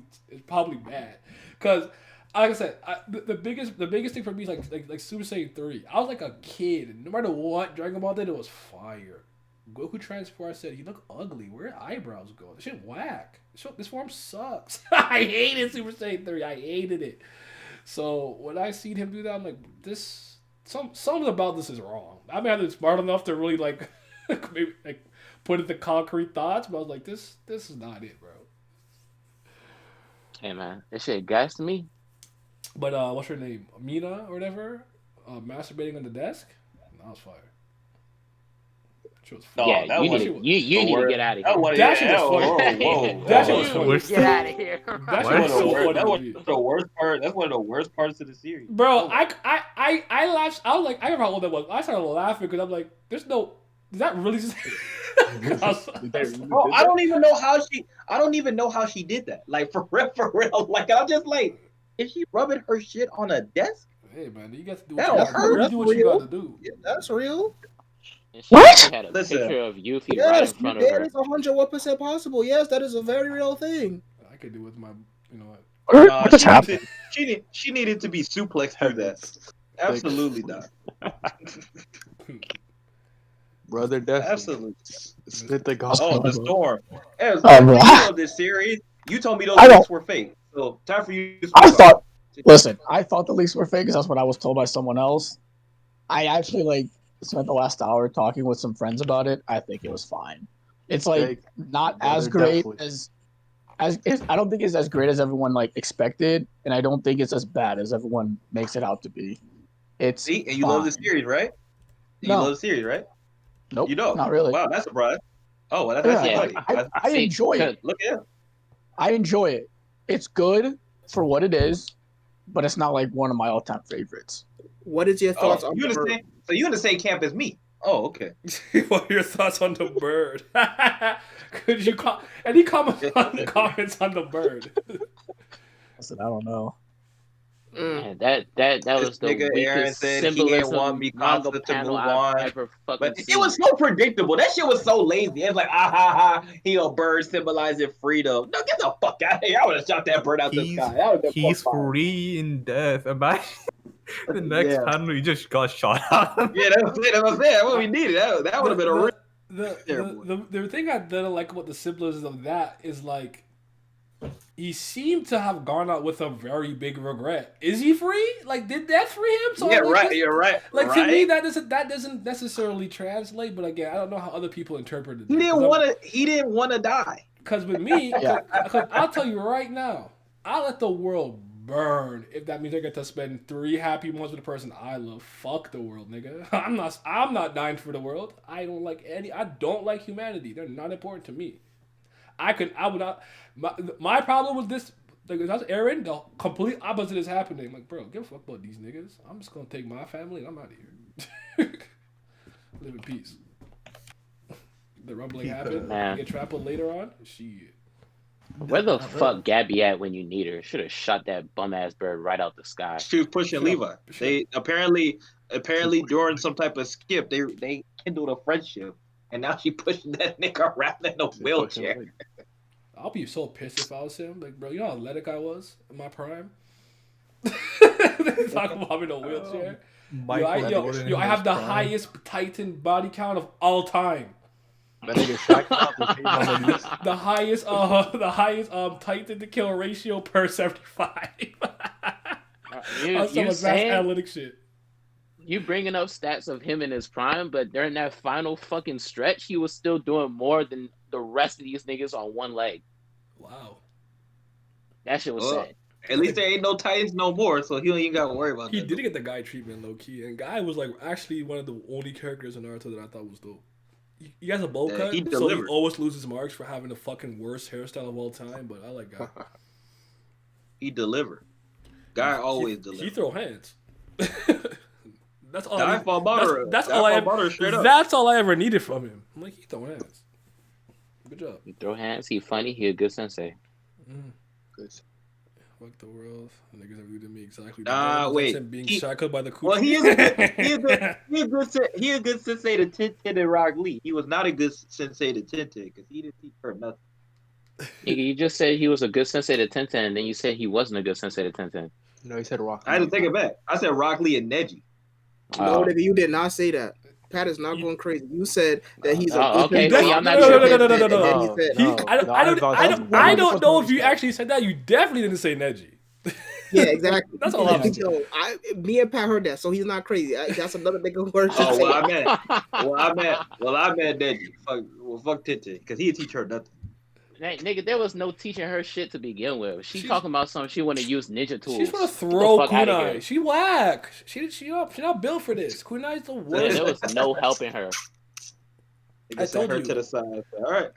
bad. Because like I said, the biggest thing for me is like Super Saiyan 3. I was like a kid, and no matter what Dragon Ball did, it was fire. Goku transformed. Said he looked ugly. Where eyebrows go? This shit whack. This form sucks. I hated Super Saiyan 3. I hated it. So when I seen him do that, I'm like, this. Something about this is wrong. I mean, I'm smart enough to really like, maybe like put it to concrete thoughts, but I was like, this is not it, bro. hey man, this shit gassed me. But what's her name? Mina or whatever? Masturbating on the desk? That was fire. She was fire. Yeah, that you was- need to get out of here. That shit was funny. Whoa. That shit was You funny. need to get out of here. That That's shit one was of the so worst. funny. That's to one me. of the worst part. That's one of the worst parts of the series. Bro, I laughed. I was like, I remember how old that was. I started laughing because I'm like, there's no. Is that really? Bro, I don't even know how she did that. Like for real. Like I'm just like, is she rubbing her shit on a desk? Hey man, you got to do That'll what you hurt. got to do. What you got to do. Yeah, that's real. And she actually had a Listen. picture of Yuffie right in Yes, front of that her. is 101% possible. Yes, that is a very real thing. I could do with my, you know what? What just happened? She needed to be suplexed through that. Absolutely not. brother, definitely. Absolutely. Spit the Oh, gospel. the storm. Hey, Oh, you bro. know this series. You told me those I don't- leaks were fake. So time for you to speak I on thought. it. Listen, I thought the leaks were fake because that's what I was told by someone else. I actually like spent the last hour talking with some friends about it. I think it was fine. It's like Fake. not Yeah, as they're great definitely- I don't think it's as great as everyone like expected, and I don't think it's as bad as everyone makes it out to be. It's See, and you love the fine. series, right? You No. love the series, right? Nope, You don't. not really. Wow, that's a surprise. Oh, well, that's Yeah, actually Yeah. funny. I See, enjoy it. Look at him. I enjoy it. It's good for what it is, but it's not like one of my all-time favorites. What is your thoughts Oh, on you the bird? understand? So you in the same camp as me? Oh, okay. What are your thoughts on the bird? Could you any comments on the bird? Listen, I don't know. Mm. Man, that This was the nigga Aaron weakest said he ain't symbolism want Mikasa manga to panel move I've on. ever fucking But seen. it was so predictable. That shit was so lazy. It's like, ha, he a bird symbolizing freedom. No, get the fuck out of here. I would have shot that bird out the He's sky. That would've been he's fuck fire. free in death. Imagine the next Yeah. panel he just got shot out. Yeah, that was it. That was it. That's what we needed. That would have been a real. Terrible. The thing I didn't like about the symbolism of that is like he seemed to have gone out with a very big regret. Is he free? Like, did that free him? So Yeah, like, right. this- You're right. Like right. to me, that doesn't necessarily translate. But again, I don't know how other people interpreted it. He didn't want to die. Because with me, Yeah. cause I'll tell you right now, I'll let the world burn if that means I get to spend 3 happy months with a person I love. Fuck the world, nigga. I'm not dying for the world. I don't like humanity. They're not important to me. I would not. My problem with this, like, that's Aaron. The complete opposite is happening. Like, bro, give a fuck about these niggas. I'm just gonna take my family and I'm out of here. Live in peace. The rumbling happened. Man. Get trampled later on. Shit. Where the fuck Gabby at when you need her? Should have shot that bum ass bird right out the sky. She was pushing Levi. They apparently during some type of skip, they kindled a friendship, and now she pushing that nigga around in a wheelchair. I'll be so pissed if I was him. Like, bro, you know how athletic I was in my prime? Talk about I'm in a wheelchair. Yo, I have the highest Titan body count of all time. That nigga Shaq out the paint on the knees. The highest Titan to kill ratio per 75. You That's some advanced saying analytic shit. you bringing up stats of him in his prime, but during that final fucking stretch, he was still doing more than the rest of these niggas on one leg. Wow. That shit was Well, sad. At least there ain't no Titans no more, so he ain't got to worry about He that. did get the guy treatment low key, and Guy was like actually one of the only characters in Naruto that I thought was dope. He has a bowl Yeah, cut, he so he delivered. always loses marks for having the fucking worst hairstyle of all time. But I like Guy. He delivered. Guy always He delivered. throw hands. That's all. Guy fall butter. That's Guy all I fall ever. butter straight up. That's all I ever needed from him. I'm like, he throw hands. Good job. He throw hands. He funny. He a good sensei. Good. Fuck the world. The niggas have viewed me exactly. Wait. Being He- shackled by the coochie. Well, he a good sensei to Tintin and Rock Lee. He was not a good sensei to Tintin because he didn't teach her nothing. Nigga, you just said he was a good sensei to Tenten, and then you said he wasn't a good sensei to Tenten. No, he said Rock. I had to take it back. I said Rock Lee and Neji. No, nigga, you did not say that. Pat is not going crazy. You said that he's a Oh, okay, good see, person. I'm not sure. No. And then he said, I don't know if you actually said that. You definitely didn't say Neji. yeah, exactly. That's all I'm saying. So me and Pat heard that, so he's not crazy. That's another nigga word. Oh, well, I meant Neji. Fuck Tintin because he didn't teach her nothing. Hey, nigga, there was no teaching her shit to begin with. She's talking about something she want to use ninja tools. She's gonna Get the throw fuck outta kunai. here. She whack. She not built for this. Kunai's the There worst. was no helping her. They just set told her you. to the side. All right.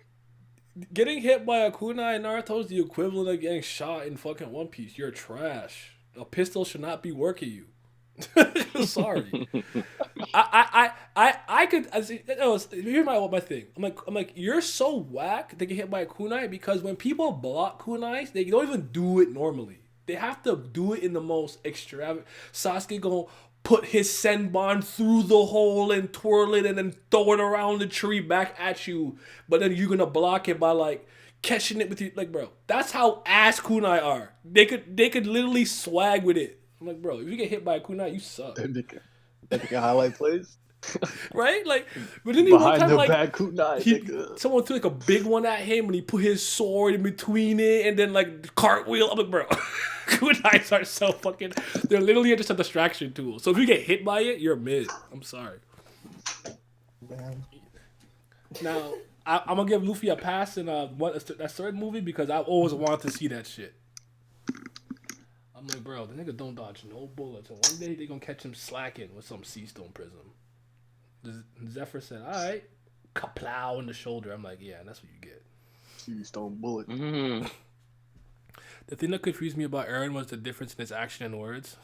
Getting hit by a kunai in Naruto is the equivalent of getting shot in fucking One Piece. You're trash. A pistol should not be working you. Sorry. I could. Here's my thing. I'm like, you're so whack. They get hit by a kunai because when people block kunais, they don't even do it normally. They have to do it in the most extravagant. Sasuke gonna put his senbon through the hole and twirl it and then throw it around the tree back at you. But then you're gonna block it by like catching it with you. Like, bro, that's how ass kunai are. They could literally swag with it. I'm like, bro, if you get hit by a kunai, you suck. That nigga highlight plays. right? Like, but then he one Behind time the like back kunai. someone threw like a big one at him, and he put his sword in between it, and then like cartwheel. I'm like, bro, kunais are so fucking. They're literally just a distraction tool. So if you get hit by it, you're mid. I'm sorry. Now I'm gonna give Luffy a pass in that third movie because I always wanted to see that shit. I'm like, bro, the nigga don't dodge no bullets, and one day they gonna catch him slacking with some sea stone prism. Zephyr said, all right, kaplow in the shoulder. I'm like, yeah, that's what you get. Stone bullet. Mm-hmm. The thing that confused me about Eren was the difference in his action and words.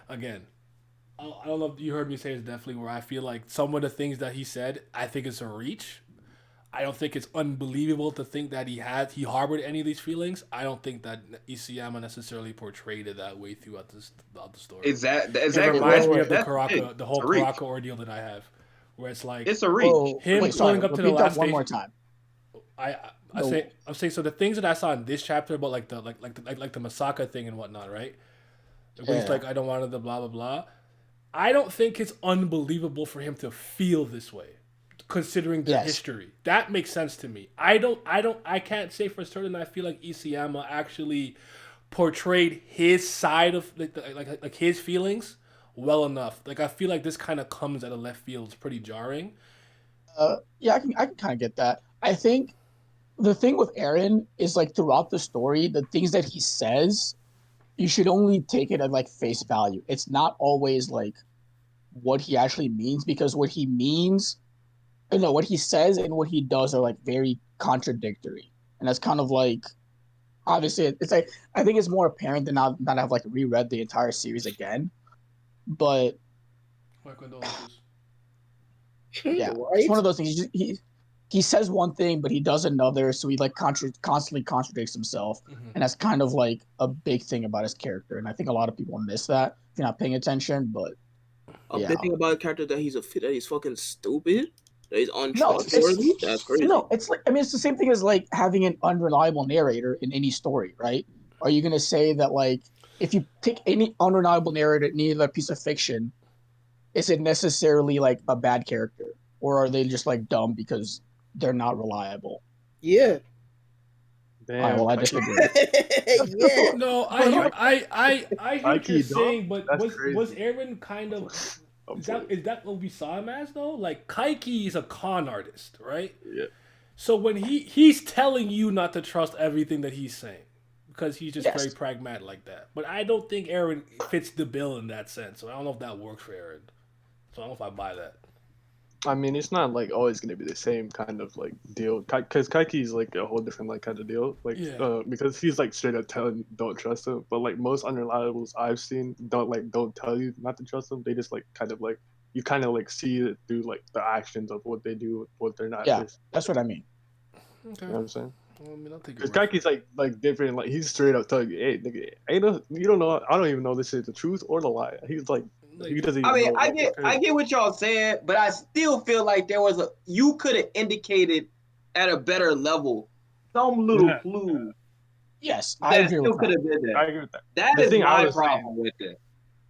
Again, I don't know if you heard me say it's definitely where I feel like some of the things that he said, I think it's a reach. I don't think it's unbelievable to think that he harbored any of these feelings. I don't think that Isayama necessarily portrayed it that way throughout the story. Exactly. It reminds me of the whole Karaka ordeal that I have, where it's like it's a reach. Going up to the last one stage. more time. I'm saying so the things that I saw in this chapter about like the Masaka thing and whatnot, right? Where he's like, I don't want the blah blah blah. I don't think it's unbelievable for him to feel this way, considering the history. That makes sense to me. I can't say for certain I feel like Isayama actually portrayed his side of like his feelings well enough. Like I feel like this kind of comes out of left field. It's pretty jarring. Yeah, I can kind of get that. I think the thing with Eren is like throughout the story, the things that he says, you should only take it at like face value. It's not always like what he actually means, because what he means, what he says and what he does are like very contradictory. And that's kind of like, obviously it's like, I think it's more apparent than not have like reread the entire series again. But My condolences. yeah, Right? it's one of those things. He says one thing, but he does another, so he like constantly contradicts himself, and that's kind of like a big thing about his character. And I think a lot of people miss that if you're not paying attention. But A big thing about a character that he's fucking stupid, that he's no, untrustworthy. That's crazy. No, it's like, I mean, it's the same thing as like having an unreliable narrator in any story, right? Are you gonna say that like if you take any unreliable narrator in any other piece of fiction, is it necessarily like a bad character, or are they just like dumb because they're not reliable? Yeah. Damn, All right, well, I disagree. Yeah. No, I hear what you're saying, but That's was crazy. Eren kind of is that what we saw him as though? Like Kaiki is a con artist, right? Yeah. So when he's telling you not to trust everything that he's saying, because he's just very pragmatic like that. But I don't think Eren fits the bill in that sense. So I don't know if that works for Eren. So I don't know if I buy that. I mean, it's not like always gonna be the same kind of like deal, because Kaiki's like a whole different like kind of deal, like because he's like straight up telling you don't trust him. But like most unreliables I've seen don't tell you not to trust them. They just like kind of like you kind of like see it through like the actions of what they do, what they're not. Yeah, that's what I mean. Okay. You know what I'm saying? I mean, I'll take Because it. Kaiki's like different, like he's straight up telling you, hey, nigga, you don't know, I don't even know this is the truth or the lie. He's like, he doesn't even know. I get what y'all saying, but I still feel like you could have indicated at a better level some little clue. Yes, I agree with could have been there. I agree with that. That is my problem with it.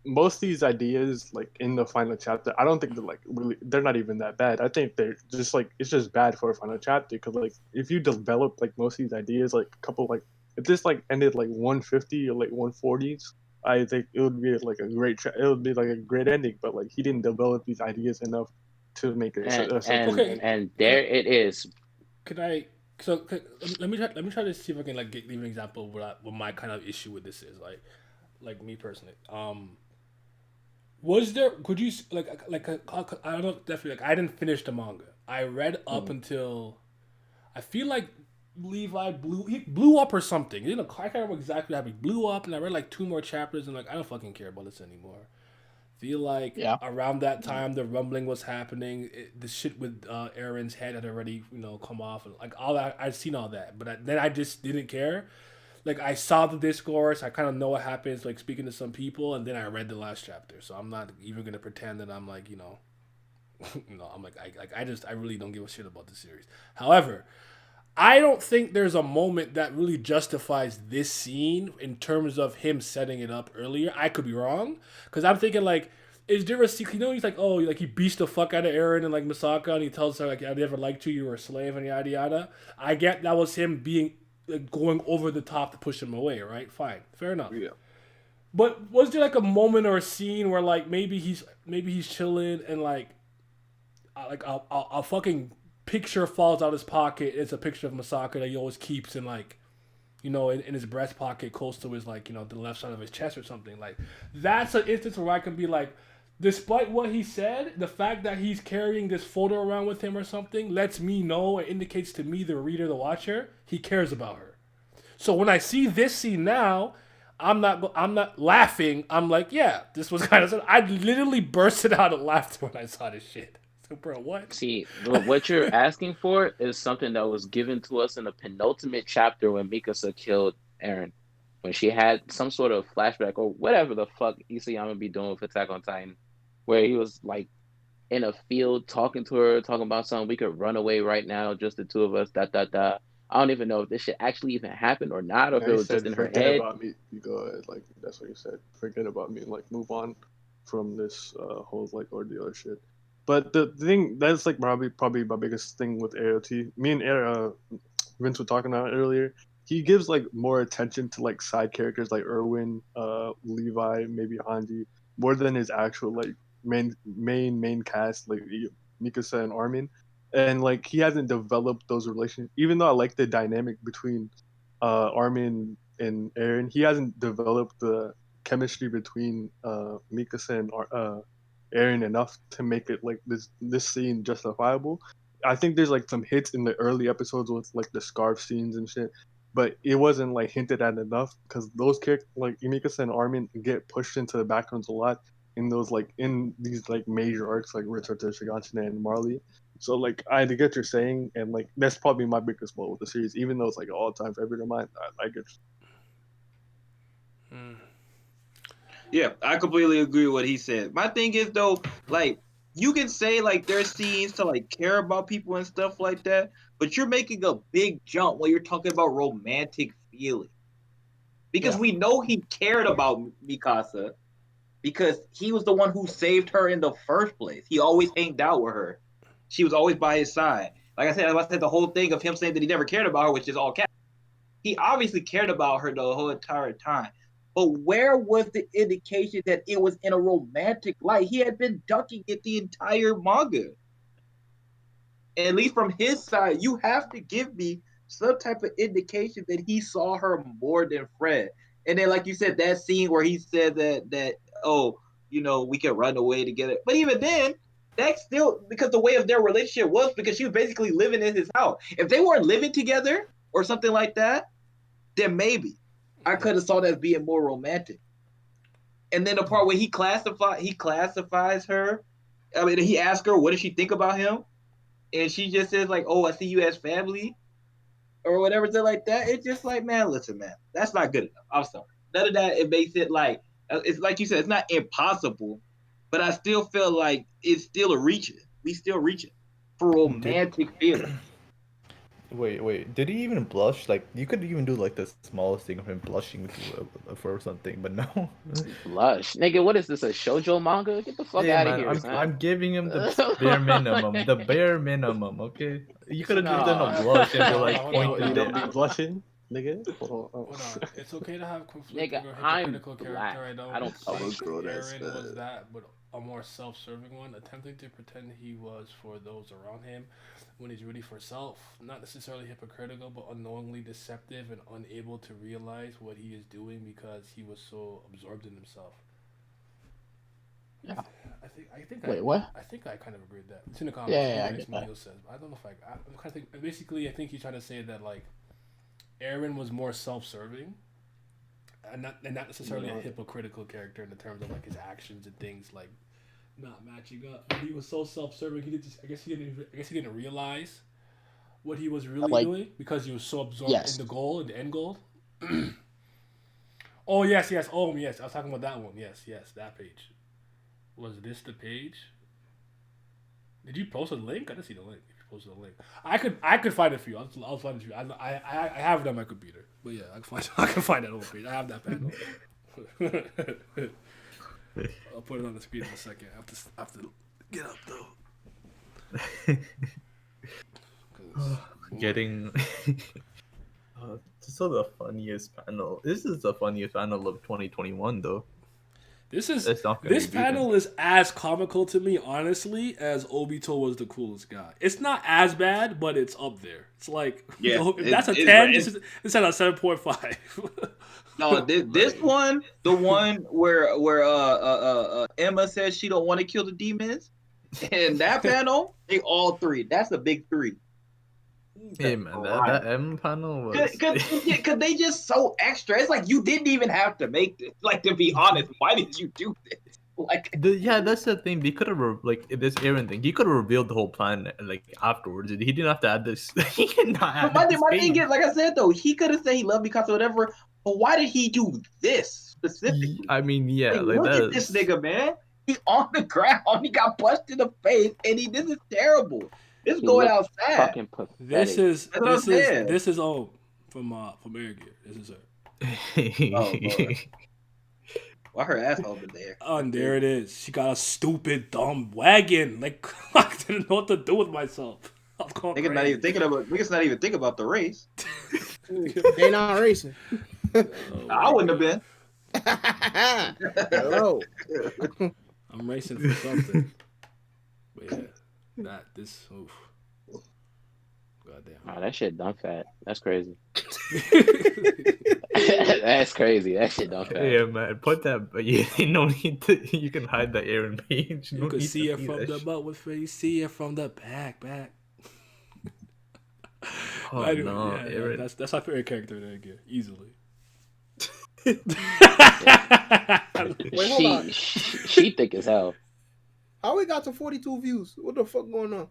Most of these ideas, like in the final chapter, I don't think they're like really. They're not even that bad. I think they're just like it's just bad for a final chapter because like if you develop like most of these ideas, like a couple like if this like ended like 150 or like 140s, I think it would be like a great. It would be like a great ending. But like he didn't develop these ideas enough to make it. And there it is. Could I? So let me try to see if I can like give an example of what my kind of issue with this is like me personally. Was there? Could you like I don't know, definitely like I didn't finish the manga. I read up until I feel like Levi blew up or something. You know, I can't remember exactly how he blew up, and I read like 2 more chapters, and like I don't fucking care about this anymore. Feel like around that time the rumbling was happening. The shit with Eren's head had already come off, and like all that I'd seen all that, but then I just didn't care. Like I saw the discourse, I kind of know what happens. Like speaking to some people, and then I read the last chapter, so I'm not even gonna pretend that I'm like I'm like I really don't give a shit about the series. However, I don't think there's a moment that really justifies this scene in terms of him setting it up earlier. I could be wrong, because I'm thinking like is there a secret? You know, he's like, oh, like he beats the fuck out of Eren and like Misaka, and he tells her like, I never liked you, you were a slave, and yada yada. I get that was him being like, going over the top to push him away, right? Fine, fair enough. Yeah. But was there like a moment or a scene where like maybe he's chilling and like a fucking picture falls out of his pocket? It's a picture of Misaka that he always keeps in like, you know, in his breast pocket, close to his like, you know, the left side of his chest or something. Like that's an instance where I can be like, despite what he said, the fact that he's carrying this photo around with him or something lets me know, it indicates to me, the reader, the watcher, he cares about her. So when I see this scene now, I'm not laughing. I'm like, yeah, this was kind of. I literally bursted out of laughter when I saw this shit. So, bro, what? See, what you're asking for is something that was given to us in the penultimate chapter when Mikasa killed Eren. When she had some sort of flashback or whatever the fuck Isayama be doing with Attack on Titan, where he was like in a field talking to her, talking about something, we could run away right now, just the two of us, I don't even know if this shit actually even happened or not, or if it was just in her head. Forget about me. You go ahead. Like, that's what you said. Forget about me. Like, move on from this whole, like, ordeal or shit. But the thing, that's, like, probably my biggest thing with AOT. Me and Vince were talking about it earlier. He gives, like, more attention to, like, side characters like Erwin, Levi, maybe Hanji, more than his actual, like, main cast, like Mikasa and Armin. And like he hasn't developed those relations, even though I like the dynamic between Armin and Eren. He hasn't developed the chemistry between Mikasa and Eren enough to make it like this scene justifiable. I think there's like some hits in the early episodes with like the scarf scenes and shit, but it wasn't like hinted at enough because those characters like Mikasa and Armin get pushed into the backgrounds a lot in those like in these like major arcs like Return to Shiganshina and Marley. So like I get what you're saying, and like that's probably my biggest fault with the series, even though it's like an all-time favorite of mine. I get. Yeah, I completely agree with what he said. My thing is though, like you can say like there's scenes to like care about people and stuff like that, but you're making a big jump when you're talking about romantic feeling, because we know he cared about Mikasa because he was the one who saved her in the first place. He always hanged out with her. She was always by his side. Like I said, the whole thing of him saying that he never cared about her, which is all cap. He obviously cared about her the whole entire time. But where was the indication that it was in a romantic light? He had been ducking it the entire manga. And at least from his side, you have to give me some type of indication that he saw her more than Fred. And then, like you said, that scene where he said that oh, you know, we can run away together. But even then, that's still because the way of their relationship was because she was basically living in his house. If they weren't living together or something like that, then maybe I could have saw that as being more romantic. And then the part where he classifies her. I mean, he asked her, "What does she think about him?" And she just says like, "Oh, I see you as family," or whatever, something like that. It's just like, man, listen, man, that's not good enough. I'm sorry. None of that. It makes it like it's like you said, it's not impossible. But I still feel like it's still a reaching. We still reaching for romantic feelings. Wait. Did he even blush? Like you could even do like the smallest thing of him blushing for something, but no. Blush, nigga. What is this? A shoujo manga? Get the fuck out of here, son. I'm giving him the bare minimum. The bare minimum. Okay. You could have just done a blush and like pointed. You don't be blushing, nigga. Hold on. It's okay to have conflicting Nigga, or I'm hypocritical character. I don't think girl, that's Eren bad. was that, but a more self-serving one, attempting to pretend he was for those around him when he's really for self. Not necessarily hypocritical, but unknowingly deceptive and unable to realize what he is doing because he was so absorbed in himself. Yeah. I think. Wait, what? I think I kind of agree with that. It's in the comments. Yeah, I get that. Says. I don't know if I'm kind of think. Basically, I think he's trying to say that like Eren was more self-serving. And not necessarily a hypocritical character in the terms of like his actions and things like not matching up. But he was so self-serving. He did. I guess he didn't realize what he was really doing because he was so absorbed in the goal, in the end goal. Oh yes. Oh yes. I was talking about that one. Yes. That page. Was this the page? Did you post a link? I didn't see the link. If you posted a link, I could find it for you. I'll find it for you. I have it on my computer. But yeah, I can find that whole page. I have that panel. I'll put it on the screen in a second. I have to get up though. Getting this is the funniest panel. This is the funniest panel of 2021, though. This It's panel is as comical to me, honestly, as Obito was the coolest guy. It's not as bad, but it's up there. It's like, if that's a 10. This is at a 7.5. No, this one, the one where Emma says she don't want to kill the demons, and that panel, they all three. That's a big three. Hey man, that M panel was Cause they just so extra. It's like you didn't even have to make this. Like, to be honest, why did you do this? Like, that's the thing. They could have like this Aaron thing. He could have revealed the whole plan like afterwards. He didn't have to add this. He did not add my this thing is, like I said though, he could have said he loved me because of whatever. But why did he do this specifically? I mean, yeah, like look at this nigga, man. He on the ground. He got punched in the face, and this is terrible. This is going outside. Fucking pathetic. This is from Air Gear. This is her. Oh, why her asshole over there? And there it is. She got a stupid dumb wagon. Like, I didn't know what to do with myself. I was going Niggas not even thinking about. Niggas not even think about the race. They not racing. I wouldn't have been. Hello. I'm racing for something. But yeah, oof. Goddamn. Oh, that shit done fat. That's crazy. That's crazy. That shit done fat. Yeah, man. Put that. You no need to. You can hide the Aaron page. You can see it from the butt with face. See it from the back. Oh anyway, no, Aaron. That's my favorite character there again, easily. Wait, hold on. She thick as hell. How we got to 42 views? What the fuck going on?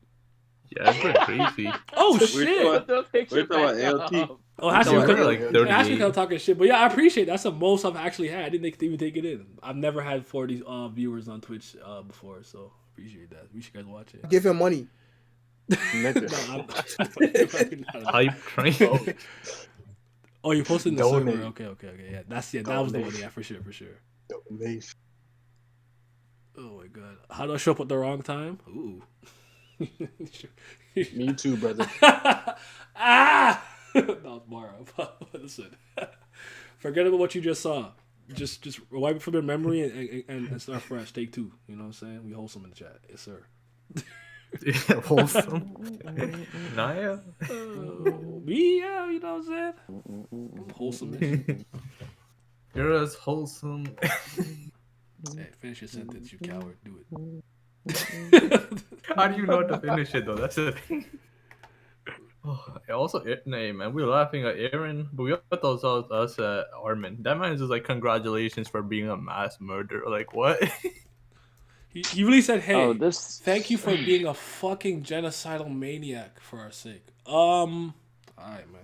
Yeah, that's pretty crazy. Oh We're shit! talking about LT. Oh, Ashley No, I was think like 38. Ashley kept talking shit, but yeah, I appreciate it. That's the most I've actually had. I didn't even take it in. I've never had 40 viewers on Twitch before, so appreciate that. We should guys watch it. Give him money. Hype train. Oh, you posted in the Donate. server. Okay. Yeah, that was the one. Yeah, for sure. Donation. Oh my god, how do I show up at the wrong time? Ooh. Me too, brother. Ah! That was Mara. Listen, forget about what you just saw. Just wipe it from your memory and start fresh. Take two. You know what I'm saying? We wholesome in the chat. Yes, sir. Yeah, wholesome. Naya. Me, yeah, you know what I'm saying? Wholesome. You're as wholesome. Hey, finish your sentence, you coward. Do it. How do you know how to finish it though? That's the thing. Oh, also, man, we were laughing at Aaron, but we thought us Armin. That man is just like, congratulations for being a mass murderer. Like, what? He really said, "Hey, thank you for this. being a fucking genocidal maniac for our sake." All right, man.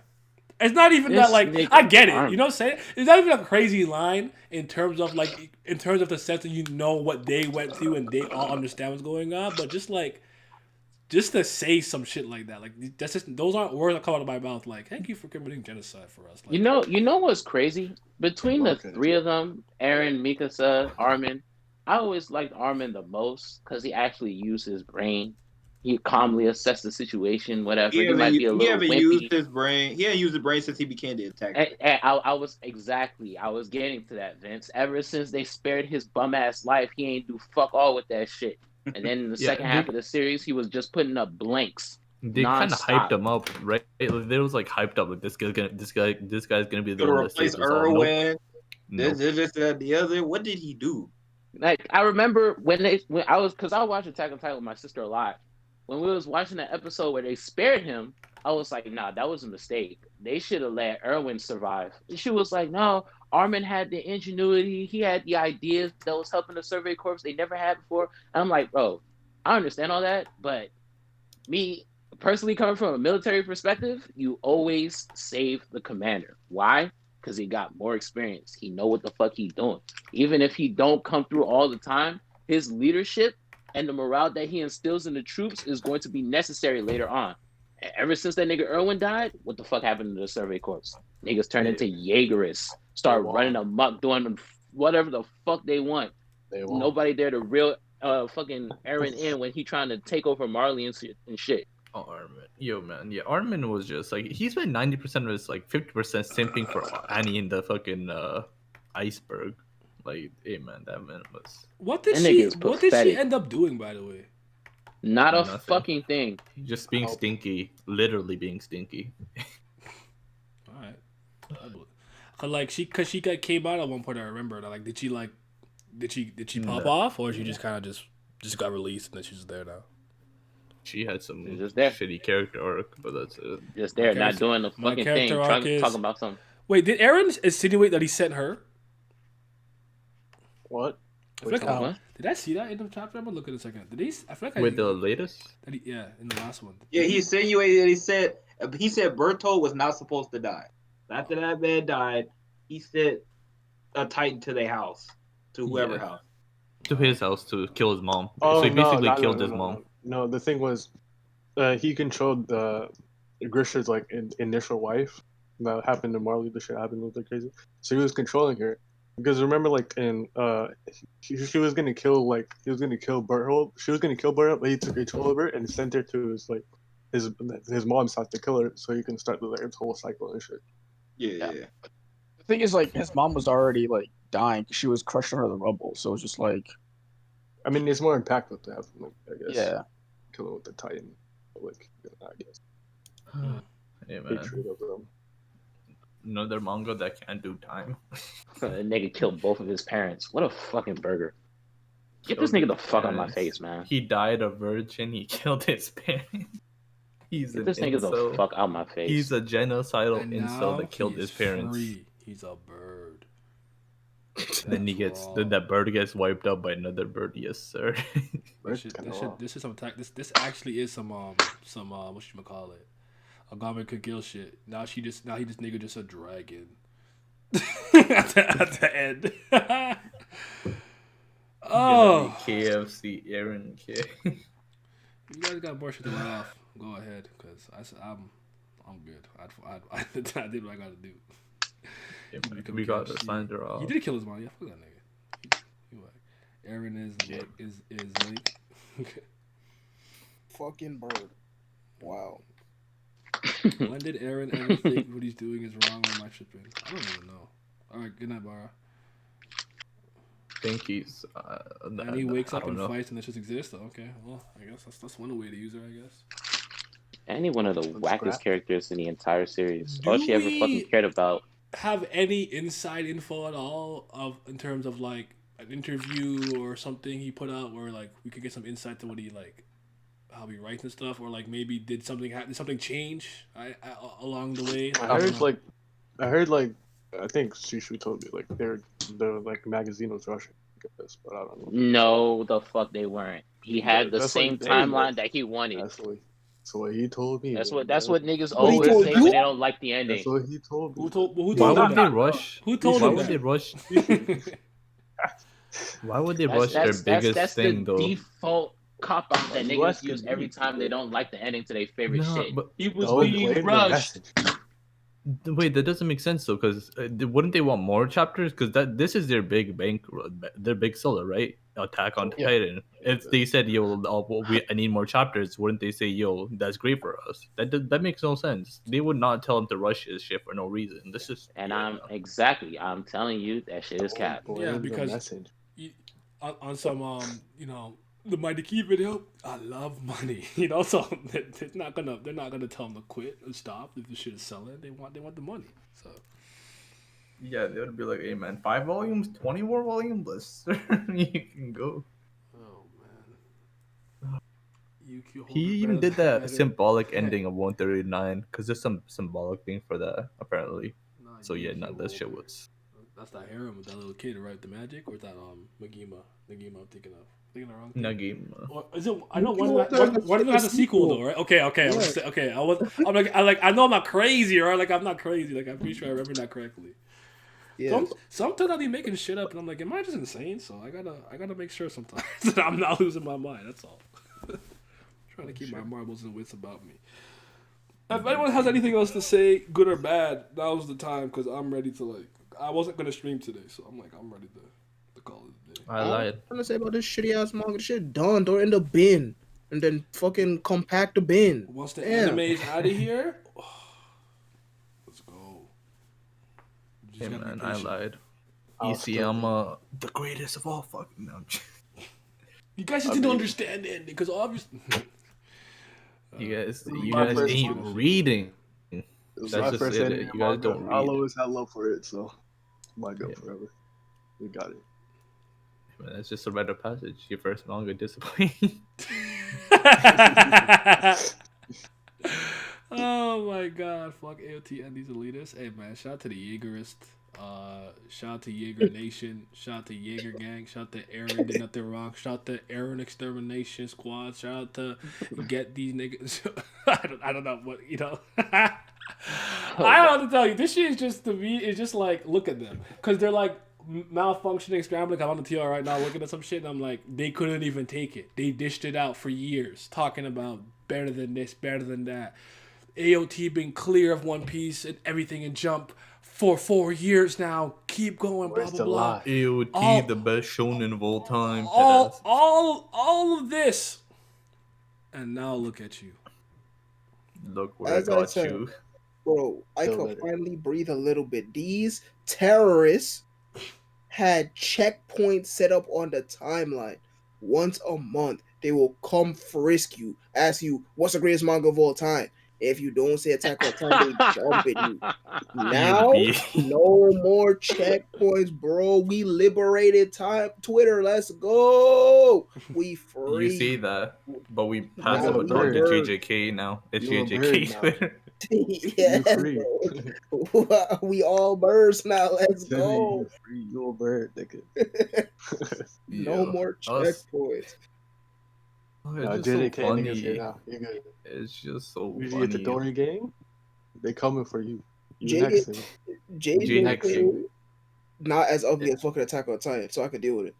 It's not even This that, like, nigga I get it. Armin. You know what I'm saying? It's not even a crazy line in terms of the sense that you know what they went through and they all understand what's going on. But just to say some shit like that, like, that's just, those aren't words that come out of my mouth. Like, thank you for committing genocide for us. Like, You know what's crazy? Between the three of them, Aaron, Mikasa, Armin, I always liked Armin the most because he actually used his brain. He calmly assessed the situation, whatever. He might be a little wimpy. Used his brain. He hadn't used his brain since he became the attacker. And I was getting to that, Vince. Ever since they spared his bum ass life, he ain't do fuck all with that shit. And then in the second half of the series, he was just putting up blanks. They kind of hyped him up, right? They was like hyped up, like this guy's gonna be the To one that replace saves us all. Irwin. Nope. This, that, the other. What did he do? Like, I remember when I watched Attack on Titan with my sister a lot. When we was watching that episode where they spared him, I was like, nah, that was a mistake. They should have let Erwin survive. And she was like, no, Armin had the ingenuity. He had the ideas that was helping the Survey Corps they never had before. And I'm like, bro, I understand all that, but me personally, coming from a military perspective, you always save the commander. Why? Because he got more experience. He know what the fuck he doing. Even if he don't come through all the time, his leadership and the morale that he instills in the troops is going to be necessary later on. And ever since that nigga Irwin died, what the fuck happened to the Survey Corps? Niggas turned into Jaegerists, start running amok, doing whatever the fuck they want. They won't. nobody there to reel fucking Aaron in when he trying to take over Marley and shit. Oh, Armin. Yo, man. Yeah, Armin was just like, he spent 90% of his, like, 50% simping for Annie in the fucking iceberg. Like, hey, man, that man was What did That nigga she? is What did she pathetic. end up doing, by the way? Not a Nothing. fucking thing. just being Oh. stinky. Literally being stinky. All right. Cause like she came out at one point. I remember. Like, did she pop No. off, or she just kind of just got released and then she's just there now? She had some She's just there. shitty character arc, but that's it. Just there, My not character- doing the my fucking thing. character arc is- Talking about something. Wait, did Aaron insinuate that he sent her? What? I feel like time? What? did I see that in the chapter? I'm gonna look in a second. Did he? I feel like With the latest? yeah, in the last one. Yeah, he insinuated. He said Berto was not supposed to die. After that man died, he sent a Titan to their house, to whoever Yeah. house. To his house to kill his mom. Oh, so he no, basically no, killed no, his no, mom. No, the thing was, he controlled Grisha's like initial wife. That happened to Marley. The shit happened with her crazy. So he was controlling her because remember, like in she was gonna kill he was gonna kill Berthold. She was gonna kill Berthold, but he took control of her and sent her to his mom's house to kill her, so he can start his whole cycle and shit. Yeah. The thing is, like, his mom was already like dying. 'Cause she was crushed under the rubble. So it's just like, I mean, it's more impactful to have like I guess yeah. kill him with the Titan, like I guess Hey, man. hatred of them. Another manga that can't do time. That nigga killed both of his parents. What a fucking burger. Get Killed this nigga the his fuck out my parents. face, man. He died a virgin. He killed his parents. He's Get an this nigga the incel. fuck out my face. He's a genocidal And incel now that killed he his is parents. free. He's a bird. Then he That's gets raw. then that bird gets wiped out by another bird. Yes, sir. This is some tech. This actually is some what you call it? A Garmin could kill shit. Now this nigga just a dragon. at the end. Oh, KFC Aaron K. you guys got more shit to let off. Go ahead, cause I'm good. I did what I gotta do. We got the slander off. He did kill his mom. Yeah, fuck that nigga. He like, Aaron is Link. Fucking bird. Wow. When did Aaron ever think what he's doing is wrong, or am I tripping? I don't even know. All right, good night, Bara. Think he's. And he wakes I up don't and know. fights, and it just exists. Okay, well, I guess that's one way to use her. I guess. Any one of the wackest scrap. characters in the entire series. Do All she ever we- fucking cared about. Have any inside info at all in terms of like an interview or something he put out where like we could get some insight to what he like, how he writes and stuff, or like maybe did something change along the way? I don't heard know. I think Shishu told me like the like magazine was Russian, I guess, but I don't know. No, the fuck they weren't. He had the That's what same they timeline were. that he wanted. That's what he told me. That's man. what niggas What he always told say you? when they don't like the ending. That's what he told me. Who told Why him would they that? rush? Who told Why him would they that? rush? Why would they rush their biggest that's thing the though? default cop out that niggas Rush use is every me, time they don't like the ending to their favorite No, shit. but- He was Don't being blame the rushed. message. Wait, that doesn't make sense though, because wouldn't they want more chapters? Because this is their big their big seller, right? Attack on Yeah. Titan. If they said, "Yo, I need more chapters," wouldn't they say, "Yo, that's great for us"? That makes no sense. They would not tell him to rush his shit for no reason. This is And I'm telling you that shit is cap. Don't Yeah, blame the because- message. on some the Mighty Key video, I love money. So they're not gonna tell him to quit and stop if the shit is selling. They want the money. So yeah, they would be like, "Hey man, 5 volumes, 20 more volumes, let's you can go." oh man, He even did that symbolic ending of 139 because there's some symbolic thing for that apparently. So yeah, no, that shit was. That's that harem with that little kid, right? The magic, or is that Magima I'm thinking of. Thinking of the wrong thing. Nagima. Or is it? I know You one know, of them has a sequel though, right? Okay. I know I'm not crazy, right? Like I'm not crazy. Like I'm pretty sure I remember that correctly. Yeah. Sometimes I'll be making shit up, and I'm like, am I just insane? So I gotta make sure sometimes that I'm not losing my mind. That's all. Trying to keep my marbles and wits about me. If anyone has anything else to say, good or bad, now's the time because I'm ready to like. I wasn't gonna stream today, so I'm ready to The call of the day. I All lied. I'm trying to say about this shitty ass manga, this shit done. Throw it in the bin. And then fucking compact the bin. Once the Damn. anime's out of here, let's go. You Hey just gotta be man, I patient. lied. I'll Isayama, the greatest of all fucking. No, You guys just didn't understand the ending because obviously. you guys My ain't first- reading. It was That's my just first it. anime You guys manga. don't read. I'll always have love for it, so my go Yeah. forever. We got it. Man, that's just a rite of passage. Your first manga disappointing. Oh my god, fuck AOT and these elitists. Hey man, shout out to the Jaegerist. Shout out to Jaeger Nation. Shout out to Jaeger Gang. Shout out to Aaron Did Nothing Wrong. Shout out to Aaron Extermination Squad. Shout out to Get These Niggas. I don't know what, you know. I don't know what to tell you. This shit is just, to me, it's just like, look at them. Because they're like malfunctioning, scrambling. I'm on the TL right now looking at some shit and I'm like, they couldn't even take it. They dished it out for years, talking about better than this, better than that. AOT been clear of One Piece and everything in Jump for 4 years now. Keep going, Where's blah the blah blah. lie? AOT, All- the best shonen of all time. All of this, and now look at you. Look where As I I got said, you. Bro, I Still could lit it. finally breathe a little bit. These terrorists had checkpoints set up on the timeline. Once a month, they will come frisk you, ask you, what's the greatest manga of all time? If you don't say Attack on Titan, they jump at you. Now, no more checkpoints, bro. We liberated time. Twitter, let's go. We free. You see that, but we pass Now the we baton to bird. JJK now. It's You a JJK bird now. Twitter. Yeah, You free. bro. We all birds now. Let's go. You free. You a bird, nigga. No Yo, more us- checkpoints. Oh, Nah, it's just so JDK niggas here funny. now. You're good. It's just so You get the funny. Dory game, they coming for you. You JD next nigga. JJK not as ugly as fucking Attack on Titan, so I could deal with it.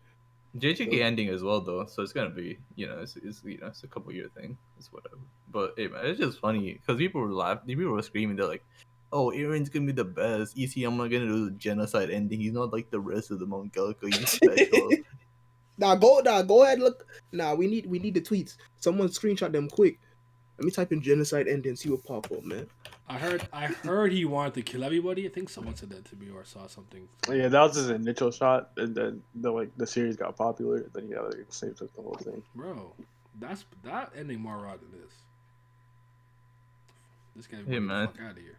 JJK ending as well though, so it's gonna be, it's it's a couple year thing. It's whatever. But hey man, it's just funny because people were laughing, people were screaming. They're like, "Oh, Aaron's gonna be the best. I'm not gonna do the genocide ending. He's not like the rest of the mangaka. He's special." Go ahead, look. We need the tweets. Someone screenshot them quick. Let me type in genocide ending, see what pop up, man. I heard he wanted to kill everybody. I think someone said that to me or saw something. Yeah, that was his initial shot, and then the series got popular. Then he got saved up the whole thing. Bro, that ending more raw than this. This guy Hey, the man. fuck out of here.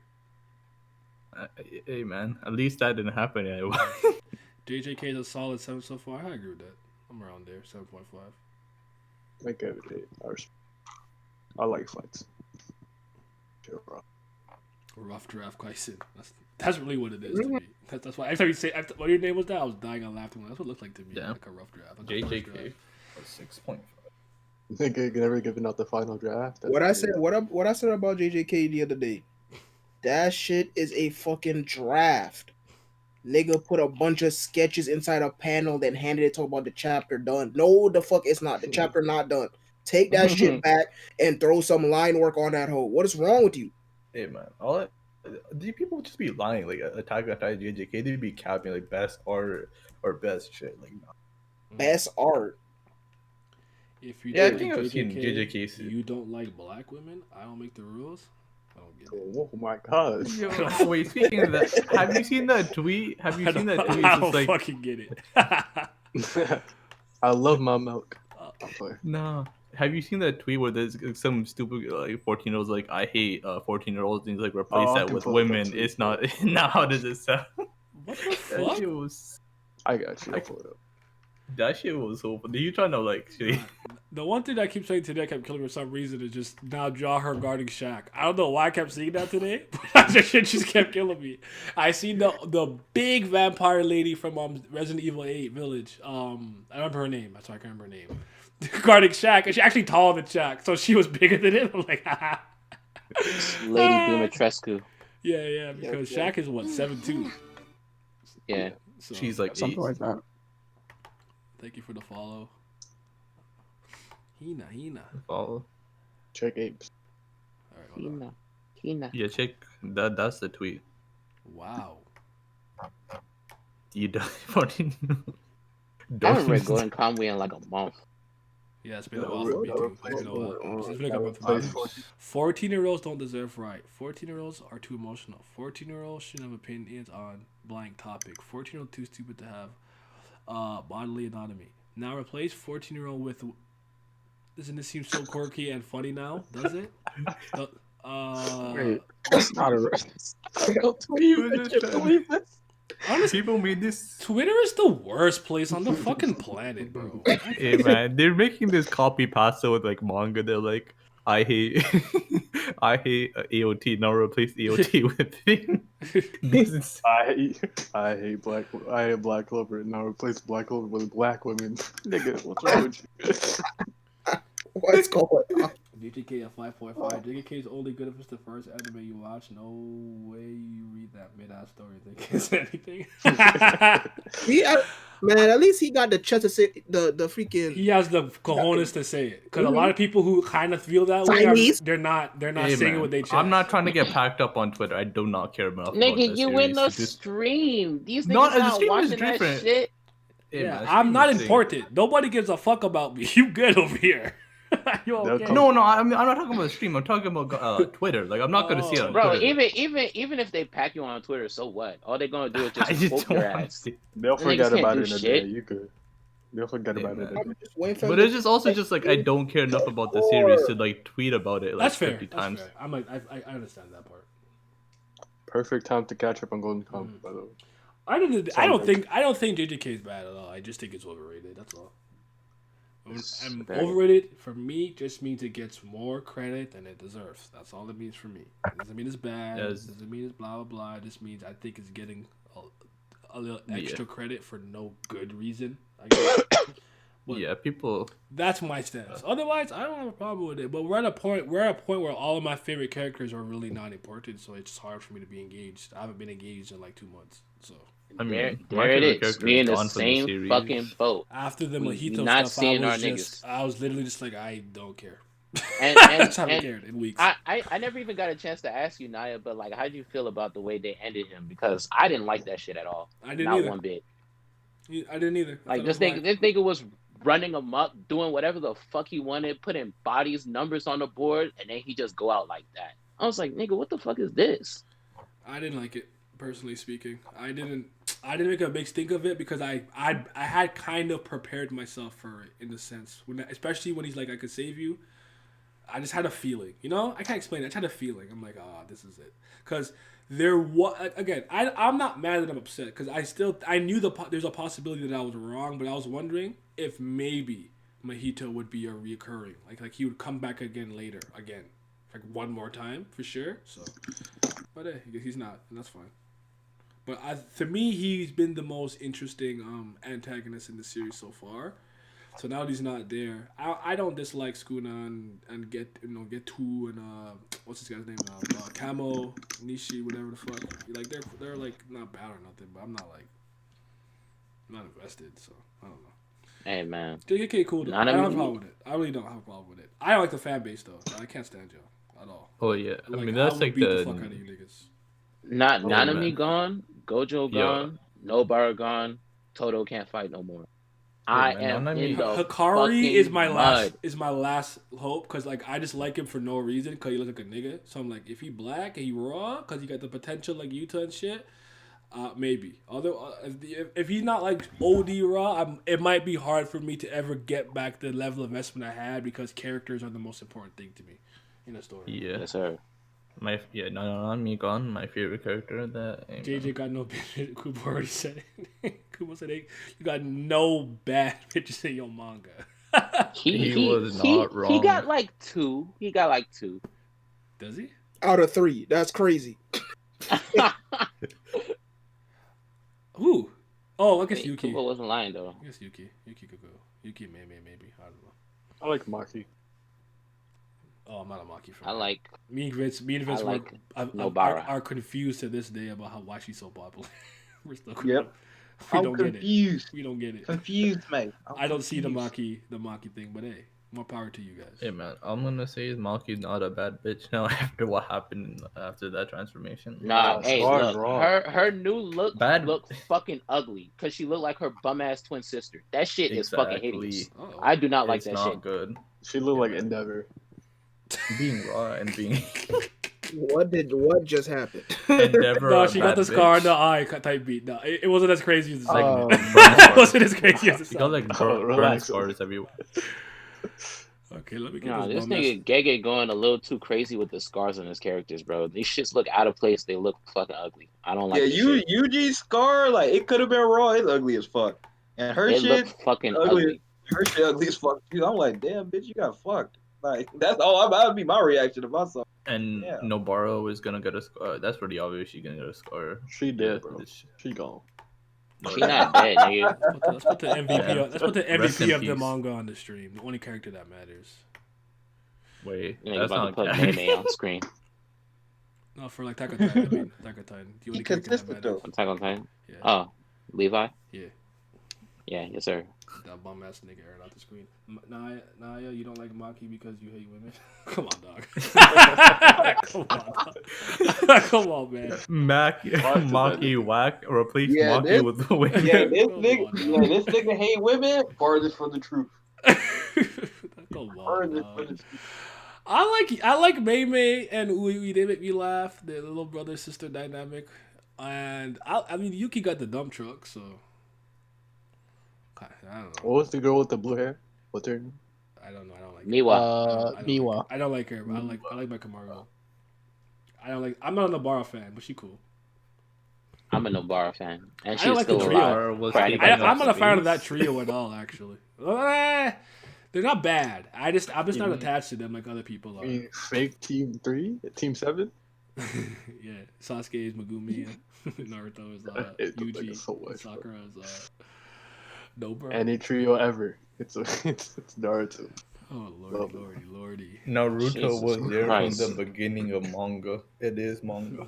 Hey man, at least that didn't happen anyway. JJK is a solid 7 so far. I agree with that. I'm around there, 7.5. Like every day. I like fights. Sure, bro. Rough draft Kyson. That's really what it is to me. That's why every time you say what your name was that, I was dying on laughing. That's what it looked like to me. Yeah. Like a rough draft. Like a first JJK draft. 6.5. Nigga never giving out the final draft. That's What I weird. said, what I said about JJK the other day. That shit is a fucking draft. Nigga put a bunch of sketches inside a panel, then handed it, talk about the chapter done. No, the fuck it's not. The chapter not done. Take that shit back and throw some line work on that hoe. What is wrong with you? Hey man, these people just be lying. Like Attack on Titan, JJK, they'd be capping like best art or best shit. Like, nah. Best art. If you Yeah, I don't think like I've seen JJK, JJK 's. you don't like black women. I don't make the rules. I don't get it. Oh my god. Yo, wait, speaking of that, have you seen that tweet? Have you seen that tweet? I It's don't just like, fucking get it. I love my milk. no. Have you seen that tweet where there's some stupid 14-year-olds like, I hate 14-year-olds, and he's like, replace Oh, I that can with pull up that women. tweet. It's not. Now how does it sound? What the That fuck? shit was. I got you. I'll pull it up. That shit was so. Are you trying to like? The one thing that I keep saying today, I kept killing me for some reason, is just now draw her guarding Shaq. I don't know why I kept seeing that today, but that shit just kept killing me. I seen the big vampire lady from Resident Evil 8 Village. I remember her name. That's why I can't remember her name. Guarding Shaq, and she actually taller than Shaq, so she was bigger than him. I'm like, haha. Lady Dimitrescu. Yeah, because Yeah. Shaq is what 7'2". Yeah. So, She's like Something 8. like that. thank you for the follow. Hina. Follow. Check apes. All right, hold on. Hina. Yeah, check that. That's the tweet. Wow. You die 14. I haven't read Golden Kamuy in like a month. Yeah, it's been a while for me too. It's been like a month for me. 14-year-olds don't deserve right. 14-year-olds are too emotional. 14-year-olds shouldn't have opinions on blank topic. 14-year-old too stupid to have bodily anatomy. Now replace 14-year-old with. Doesn't this seem so quirky and funny now? Does it? Wait, that's not a. I can't believe this. Honestly, People made this. Twitter is the worst place on the fucking planet, bro. Hey man, they're making this copy pasta with like manga. They're like, I hate, I hate AOT. Now replace AOT with thing. This is I hate Black Clover. Now replace Black Clover with black women. Nigga, what's wrong with you? What's going on? JJK at 5.5. JJK is only good if it's the first anime you watch. No way you read that mid-ass story and think it's anything. Man, at least he got the chance to say the freaking. He has the cojones to say it. Because a lot of people who kind of feel that way, they're not Hey, saying it man, with their chest. I'm not trying to get packed up on Twitter. I do not care enough. Nigga, about you that in the series. stream. These niggas Not- the not stream is watching that different. shit. Hey, Yeah, man, I'm not insane. important. Nobody gives a fuck about me. You good over here. You okay? No, I'm not talking about the stream. I'm talking about Twitter. Like, I'm not gonna see it on Bro, Twitter. even if they pack you on Twitter, so what? All they're gonna do is I just just poke don't your want to ass. see. They'll Niggas forget can't about do it in a shit. day. You could. They'll forget about it in a day. Just waiting for But it's just also just like I don't care enough about the series to like tweet about it like That's fair. 50 That's times. fair. I'm like, I understand that part. Perfect time to catch up on Golden Kamuy, by the way. I don't Sounds think JJK is bad at all. I just think it's overrated. That's all. And very- overrated for me just means it gets more credit than it deserves. That's all it means for me. It doesn't mean it's bad. It Yes. doesn't mean it's blah blah blah. It just means I think it's getting a little extra credit for no good reason. I guess. But Yeah, people. that's my stance. Otherwise, I don't have a problem with it. But we're at a point where all of my favorite characters are really not important, so it's hard for me to be engaged. I haven't been engaged in like 2 months. So I mean, There, my there it favorite is. character We in the gone from same series. fucking boat. after the We Mojito not stuff, seeing our I was literally just like, I don't care. And I and, just haven't and cared in weeks. I never even got a chance to ask you, Naya, but like, how did you feel about the way they ended him? Because I didn't like that shit at all. I didn't Not either. one bit. I didn't either. I Like thought this it was nigga was running amok, doing whatever the fuck he wanted, putting bodies, numbers on the board, and then he just go out like that. I was like, nigga, what the fuck is this? I didn't like it, personally speaking. I didn't make a big stink of it because I had kind of prepared myself for it in the sense especially when he's like, I could save you. I just had a feeling, you know. I can't explain it. I just had a feeling. I'm like, this is it, because there was again. I'm not mad that I'm upset because I knew there's a possibility that I was wrong, but I was wondering if maybe Mojito would be a reoccurring, like he would come back again later, like one more time for sure. So, but hey, he's not, and that's fine. But to me, he's been the most interesting antagonist in the series so far. So now that he's not there, I don't dislike Skuna and get Two and what's this guy's name? Camo, Nishi, whatever the fuck. Like they're like not bad or nothing, but I'm not invested. So I don't know. Hey man, JKK cool though. I don't have a problem with it. I really don't have a problem with it. I don't like the fan base though. I can't stand y'all at all. Oh yeah, I Like, mean that's would like beat the. fuck out of you niggas. not Nanami man. gone, Gojo gone, Nobara gone, Toto can't fight no more. I man, am Nanami- in the Hikari is my fucking last hope because like I just like him for no reason because he looks like a nigga. So I'm like, if he black and he raw because he got the potential like Yuta and shit, maybe. Although if he's not like OD raw, it might be hard for me to ever get back the level of investment I had because characters are the most important thing to me in a story. Yeah, Yes, sir. not me gone. My favorite character that. JJ got no bitch. Kubo already said it. Kubo said, "Hey, you got no bad bitches in your manga." He was not wrong. He got like two. Does he? Out of 3. That's crazy. Who? Oh, I guess Yuki. Kubo wasn't lying though. I guess Yuki. Yuki could go. Yuki maybe. I don't know. I like Maki. Oh, I'm not a Maki fan. I like. Me and Vince I like Nobara are confused to this day about why she's so popular. We're still Yep. We I'm don't get it. confused. We don't get it. Confused, mate. I don't see the Maki thing, but hey, More power to you guys. Hey man, I'm gonna say Maki's not a bad bitch now after what happened after that transformation. Nah, Oh, hey, Scar's look, wrong. her new look Bad- look fucking ugly because she looked like her bum ass twin sister. That shit is fucking hideous. Oh. I do not like It's that not shit. good. She looked like Endeavor. Being raw and being What just happened? Endeavor. No, a she got bad the scar in bitch. the eye type beat. No, it wasn't as crazy as the Oh, segment. burn It wasn't as crazy as the She got like segment. burn relax. scars everywhere. Okay, let me get Nah, this this bum ass. nigga Gege going a little too crazy with the scars on his characters, bro. These shits look out of place. They look fucking ugly. I don't like Yeah, this shit. Yuji's scar, like it could have been raw. It's ugly as fuck. And her It shit, look fucking ugly. ugly. Her shit ugly as fuck too. I'm like, damn, bitch, you got fucked. Like that's all. That would be my reaction if I saw. And Yeah. Nobara is gonna get a scar. That's pretty obvious. She's gonna get a scar. She did, bro. this- She gone. She not dead, nigga. Let's put the MVP. Yeah. Let's put the Rest in MVP of the peace. manga on the stream. The only character that matters. Wait, Nigga that's about to not put canon. Mei on screen. No, for like Attack on Titan. I mean, Attack on Titan. The only He character that consistent matters. though. Attack on Titan. Yeah. Oh, Levi. Yeah. Yeah, yes sir. That bum ass nigga airing out the screen. Naya, you don't like Maki because you hate women? Come on, dog. Come on, dog. Come on, man. Maki whack. Replace Yeah, Maki this- with the way. Yeah, this Come nigga, on, yeah, this nigga hate women. Farthest from the truth. Come on, Farthest dog. from the truth. I like Mei Mei and Ui. They make me laugh. The little brother sister dynamic, and I mean Yuki got the dump truck, so I don't know. What was the girl with the blue hair? What's her name? I don't know. I don't like. her. Miwa. I don't Miwa. Like, I don't like her. But I like my Kamaru. I'm not a Nobara fan, but she cool. I'm a Nobara fan, and I she's don't like the still trio. alive. Was Friday taking night. up I'm not a fan of space. that trio at all. Actually, they're not bad. I'm just not Mhm. attached to them like other people I are. mean, fake Team 3? Team 7? Yeah, Sasuke is Megumi. Naruto is It looked like Yuji. so much, bro. Sakura is Nobara. Any trio ever. It's Naruto. Oh Love lordy. Naruto Jesus was there Christ. from the beginning of manga. It is manga.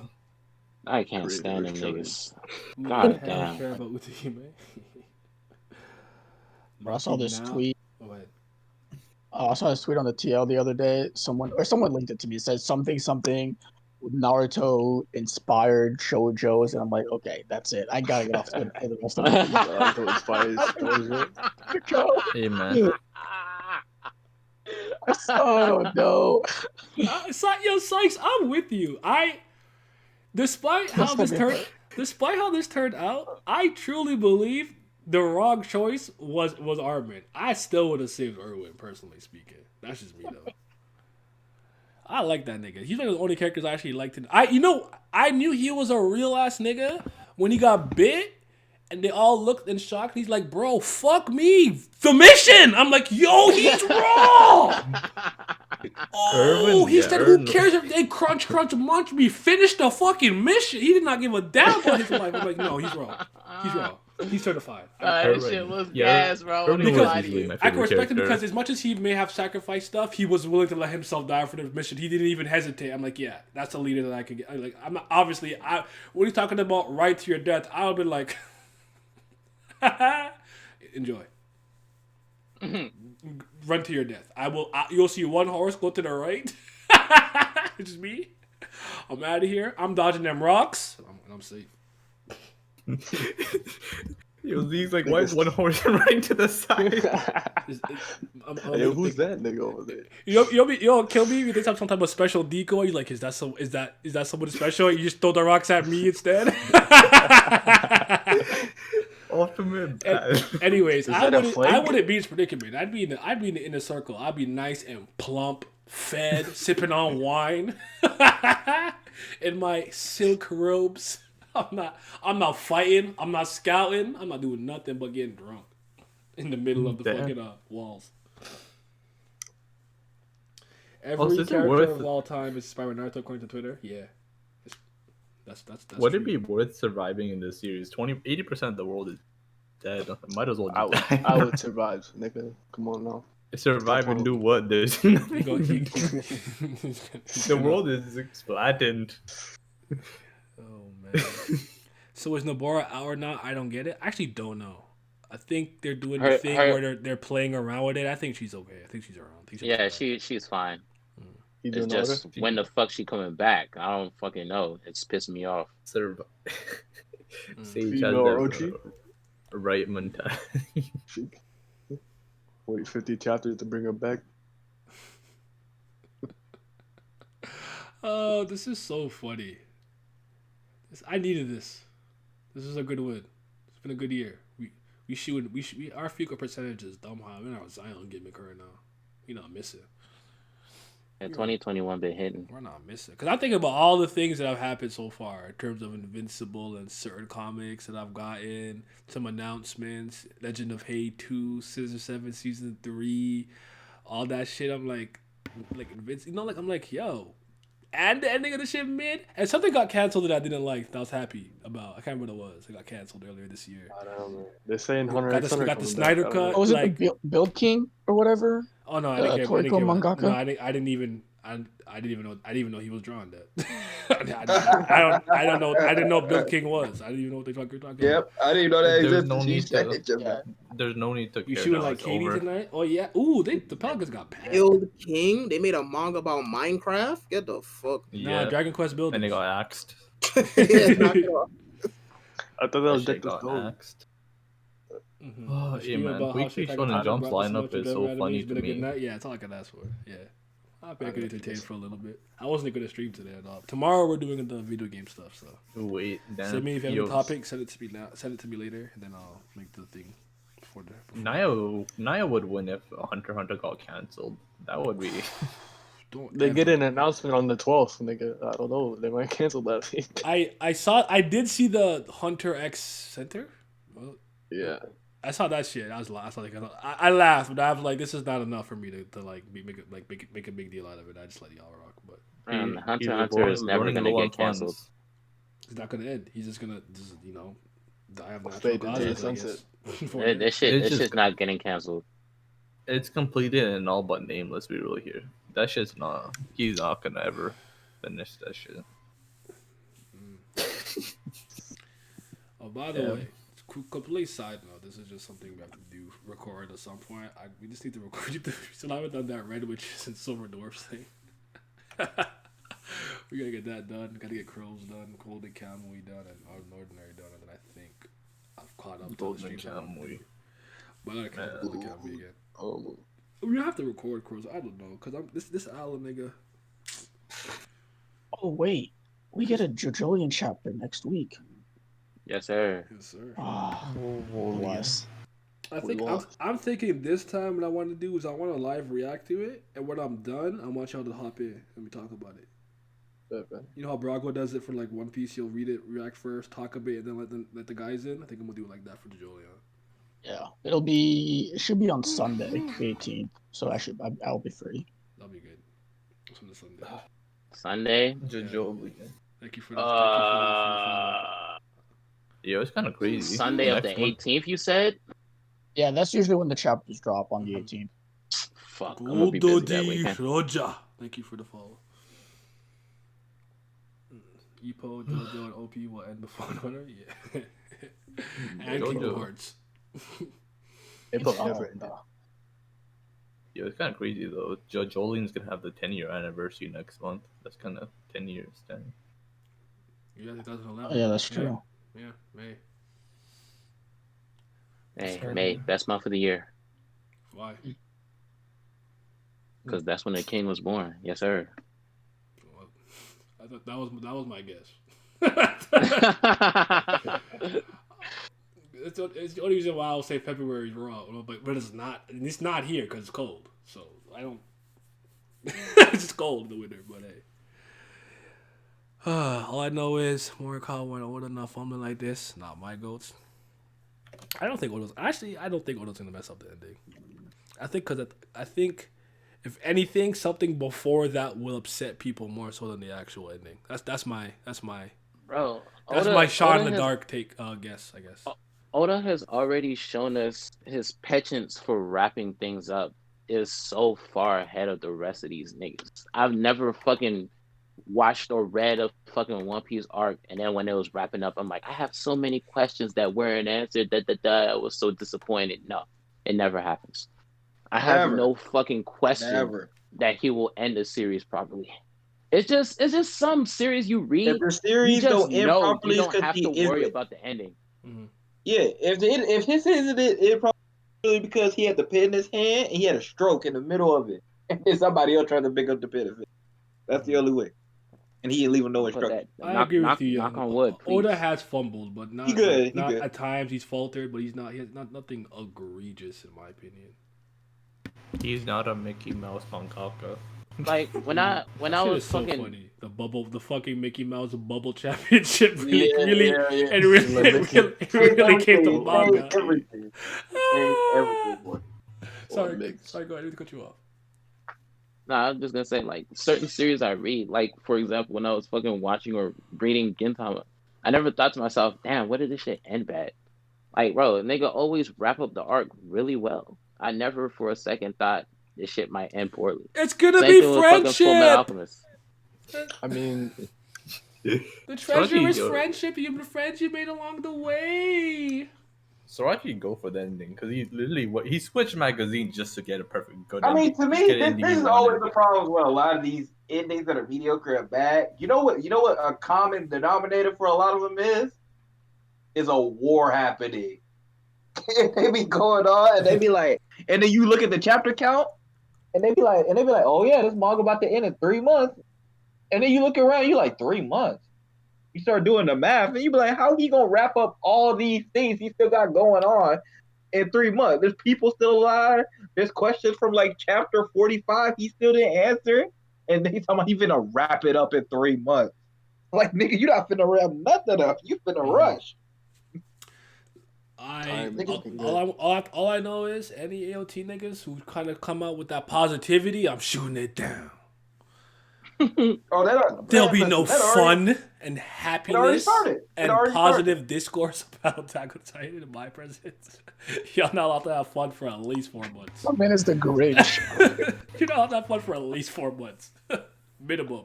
I can't Really, stand them really niggas. Ooh, God I don't damn. care about Utahime. Bro, I saw this Now- tweet. Go ahead. I saw this tweet on the TL the other day. Someone linked it to me. It said something Naruto inspired shoujos, and I'm like, okay, that's it. I gotta get off the rest of it. Naruto inspires Shoujo. Hey man, Oh no! Yo, Sykes, I'm with you. Despite how this turned out, I truly believe the wrong choice was Armin. I still would have saved Erwin, personally speaking. That's just me though. I like that nigga. He's one of the only characters I actually liked. I knew he was a real ass nigga when he got bit, and they all looked in shock. And he's like, "Bro, fuck me, the mission." I'm like, "Yo, he's wrong." Oh, Irvin, he yeah, said, "Who Irvin. cares if they crunch, munch me? Finish the fucking mission." He did not give a damn about his life. I'm like, no, he's wrong. He's wrong. He's certified. That Irvin. shit was Yeah, gas, bro. Irvin Let me was lie to easily you. my I can favorite respect him character. because as much as he may have sacrificed stuff, he was willing to let himself die for the mission. He didn't even hesitate. I'm like, yeah, that's a leader that I could get. Like, I'm not, obviously, when he's talking about right to your death, I would have been like, enjoy. Run to your death. You'll see one horse go to the right. It's just me. I'm out of here. I'm dodging them rocks. I'm safe. Yo, Zeke's like, why is one horse running to the side? Yo, who's that nigga over there? You'll kill me if they have some type of special decoy. You're like, is that somebody special? You just throw the rocks at me instead. Ultimate bad. Anyways, Is I that a wouldn't flank? be in this predicament. I'd be in the inner circle. I'd be nice and plump, fed, sipping on wine, in my silk robes. I'm not fighting. I'm not scouting. I'm not doing nothing but getting drunk in the middle of the Damn. fucking walls. Every Also, is it character worth of it? all time is inspired by Naruto according to Twitter. Yeah, that's Would it true. be worth surviving in this series? 80% of the world is dead. Might as well I just would, die. I would survive, nigga. Come on now. Survive and do what? There's nothing. He go- he- The world is flattened. Oh man. So is Nobara out or not? I don't get it. I actually don't know. I think they're doing Her- the thing her- where they're playing around with it. I think she's okay. I think she's around. I think she'll Yeah, come back. she's fine. You It's doing just okay? when the fuck she coming back? I don't fucking know. It's pissing me off. Sage has Female that Orochi? right mentality. Wait 50 chapters to bring her back. Oh, this is so funny. I needed this. This is a good win. It's been a good year. Our fecal percentage is dumb high. We're not Zion gimmick right now. We not missing. Yeah, 2021 been hitting. We're not missing. Because I'm thinking about all the things that have happened so far in terms of Invincible and certain comics that I've gotten, some announcements, Legend of Hate 2, Scissor 7 Season 3, all that shit. I'm like I'm like, yo. And the ending of the shit mid. And something got canceled that I didn't like that I was happy about. I can't remember what it was. It got canceled earlier this year. I don't know. They're saying Hunter Got x the- Hunter got the coming Snyder back. cut. Oh, was it like- the Build King or whatever? Oh no, I didn't care. I didn't Toriko care. mangaka? No, I didn't even know he was drawing that. I don't know. I didn't know Bill King was. I didn't even know what the fuck you're talking about. Yep, I didn't even know that There's existed. no She need said to- it just Yeah. There's no need to You care shooting now, like it's Katie over. tonight? Oh yeah. Ooh, the Pelicans got passed. Build King. They made a manga about Minecraft. Get the fuck. Yeah, Nah, Dragon Quest Builders. and they got axed. Yeah, knock it off. I thought that was That Deck shit the got Stone. axed. Mhm. Oh, Speaking yeah, man. about how Weekly Chicago Shonen Tiger Jump's brought us lineup much of is so anime. funny It's been to a good me. night. Yeah, that's all I can ask for. Yeah. I've been good entertained for a little bit. I wasn't going to stream today at all. Tomorrow we're doing the video game stuff, so Wait, damn. send me if you have Yo, a topic. Send it to me now. Send it to me later, and then I'll make the thing for the. Naya would win if Hunter x Hunter got cancelled. That would be. Don't They ever- get an announcement on the 12th, and they get, I don't know, they might cancel that. I did see the Hunter X Center. Well, Yeah. I saw that shit. I laughed, but I was like, this is not enough for me to like make a big deal out of it. I just let y'all rock, but Man, Hunter He's x Hunter is never running gonna low on get canceled. funds. it's not gonna end. He's just gonna die of natural Fade into causes. the I sunset. guess. This It's shit's just- not getting canceled. It's completed and all but name. Let's be real here. That shit's not. He's not gonna ever finish that shit. Oh, by the Yeah. way, complete side note. This is just something we have to do. Record at some point. We just need to record. So I haven't done that Red Witches and Silver Dwarfs thing. We gotta get that done. Gotta get Crows done, Golden Kamui done, and Ordinary done, and then I think I've caught up to the Golden streams I want to Kamui. do. But I gotta catch up with Golden Kamui again. Oh, We have to record Crows. I don't know, cause I'm this Alan nigga. Oh wait, we get a JoJolian chapter next week. Yes, sir. Yes, sir. Ah, bless. I think I'm thinking this time what I want to do is I want to live react to it, and when I'm done, I want y'all to hop in and we talk about it. You know how Brago does it for like One Piece? He'll read it, react first, talk a bit, and then let the guys in. I think I'm gonna do it like that for JoJolion. Yeah, it should be on Sunday, the 18th. So I'll be free. That'll be good. That's on the Sunday. Sunday. Jojo. Thank you for the. Yeah, it's kind of crazy. Sunday of the Next one- 18th. You said. Yeah, that's usually when the chapters drop on the 18th. Fuck. I'm gonna be busy that Goldo weekend. Roja. Thank you for the follow. Epo, JoJo, and OP will end before Hunter. Yeah. And Kingdom JoJo. Hearts. April Oh, never ended. no. Yeah, it's kind of crazy though. Jolien's gonna have the 10-year anniversary next month. That's kind of 10 years. 10. Yeah, 2011. Oh, yeah, that's true. Yeah, May. Hey, May, best month of the year, Why? because that's when the king was born. Yes, sir. Well, I thought that was my guess. It's the only reason why I'll say February is wrong, but it's not. And it's not here because it's cold. So I don't. It's just cold in the winter, but hey. All I know is Morikawa went old enough fumbling like this. Not my goats. I don't think Odo's gonna mess up the ending. I think if anything, something before that will upset people more so than the actual ending. That's my Bro, that's Oda- my shot in Oda the has- dark take guess, I guess. Oda has already shown us his penchant for wrapping things up is so far ahead of the rest of these niggas. I've never fucking watched or read a fucking One Piece arc, and then when it was wrapping up, I'm like, I have so many questions that weren't answered. I was so disappointed. No, it never happens. I have Never. no fucking question Never. that he will end the series properly. It's just some series you read. If the You series just don't end know properly, you it's don't 'cause have he to is worry it. about the ending. Yeah, if his season it probably because he had the pen in his hand and he had a stroke in the middle of it, and then somebody else tried to pick up the pen. That's the only way, and he didn't leave him no But instructions. that I agree with you. knock on wood, please. Oda has fumbled, but not He good, he not good. at times he's faltered, but he's not. He has nothing egregious in my opinion. He's not a Mickey Mouse mangaka. Like when I That shit was is so fucking funny. The fucking Mickey Mouse bubble championship really, Yeah, really, yeah, yeah. it really, Like it Mickey- really, it really came to Everything, manga. everything, everything, boy. Sorry, mix. sorry, go ahead. I didn't cut you off. No, I was just gonna say like certain series I read, like for example, when I was fucking watching or reading Gintama, I never thought to myself, damn, where did this shit end bad? Like, bro, nigga always wrap up the arc really well. I never for a second thought this shit might end poorly. It's gonna Same be thing with fucking Full Metal friendship. Alchemist. I mean, The treasure Sorry, is yo. friendship. You the friends you made along the way. Sorachi go for the ending because he literally he switched magazines just to get a perfect good. I mean, ending. to me, Get an this ending he is wanted. always the problem with a lot of these endings that are mediocre and bad. You know what? A common denominator for a lot of them is a war happening. They be going on, and they be like, and then you look at the chapter count, and they be like, oh yeah, this manga about to end in 3 months, and then you look around, you like 3 months. You start doing the math, and you be like, how he gonna wrap up all these things he still got going on in 3 months? There's people still alive. There's questions from like chapter 45 he still didn't answer, and then he's talking about he finna wrap it up in 3 months. Like nigga, you not finna wrap nothing up. You finna rush. All I know is any AOT niggas who kind of come out with that positivity, I'm shooting it down. Oh, There'll be no that already- fun and It already happiness started. It and already positive discourse about Attack on Titan in my presence. Y'all not allowed to have fun for at least 4 months. My man is the Grinch. You're not allowed to have fun for at least 4 months. Minimum.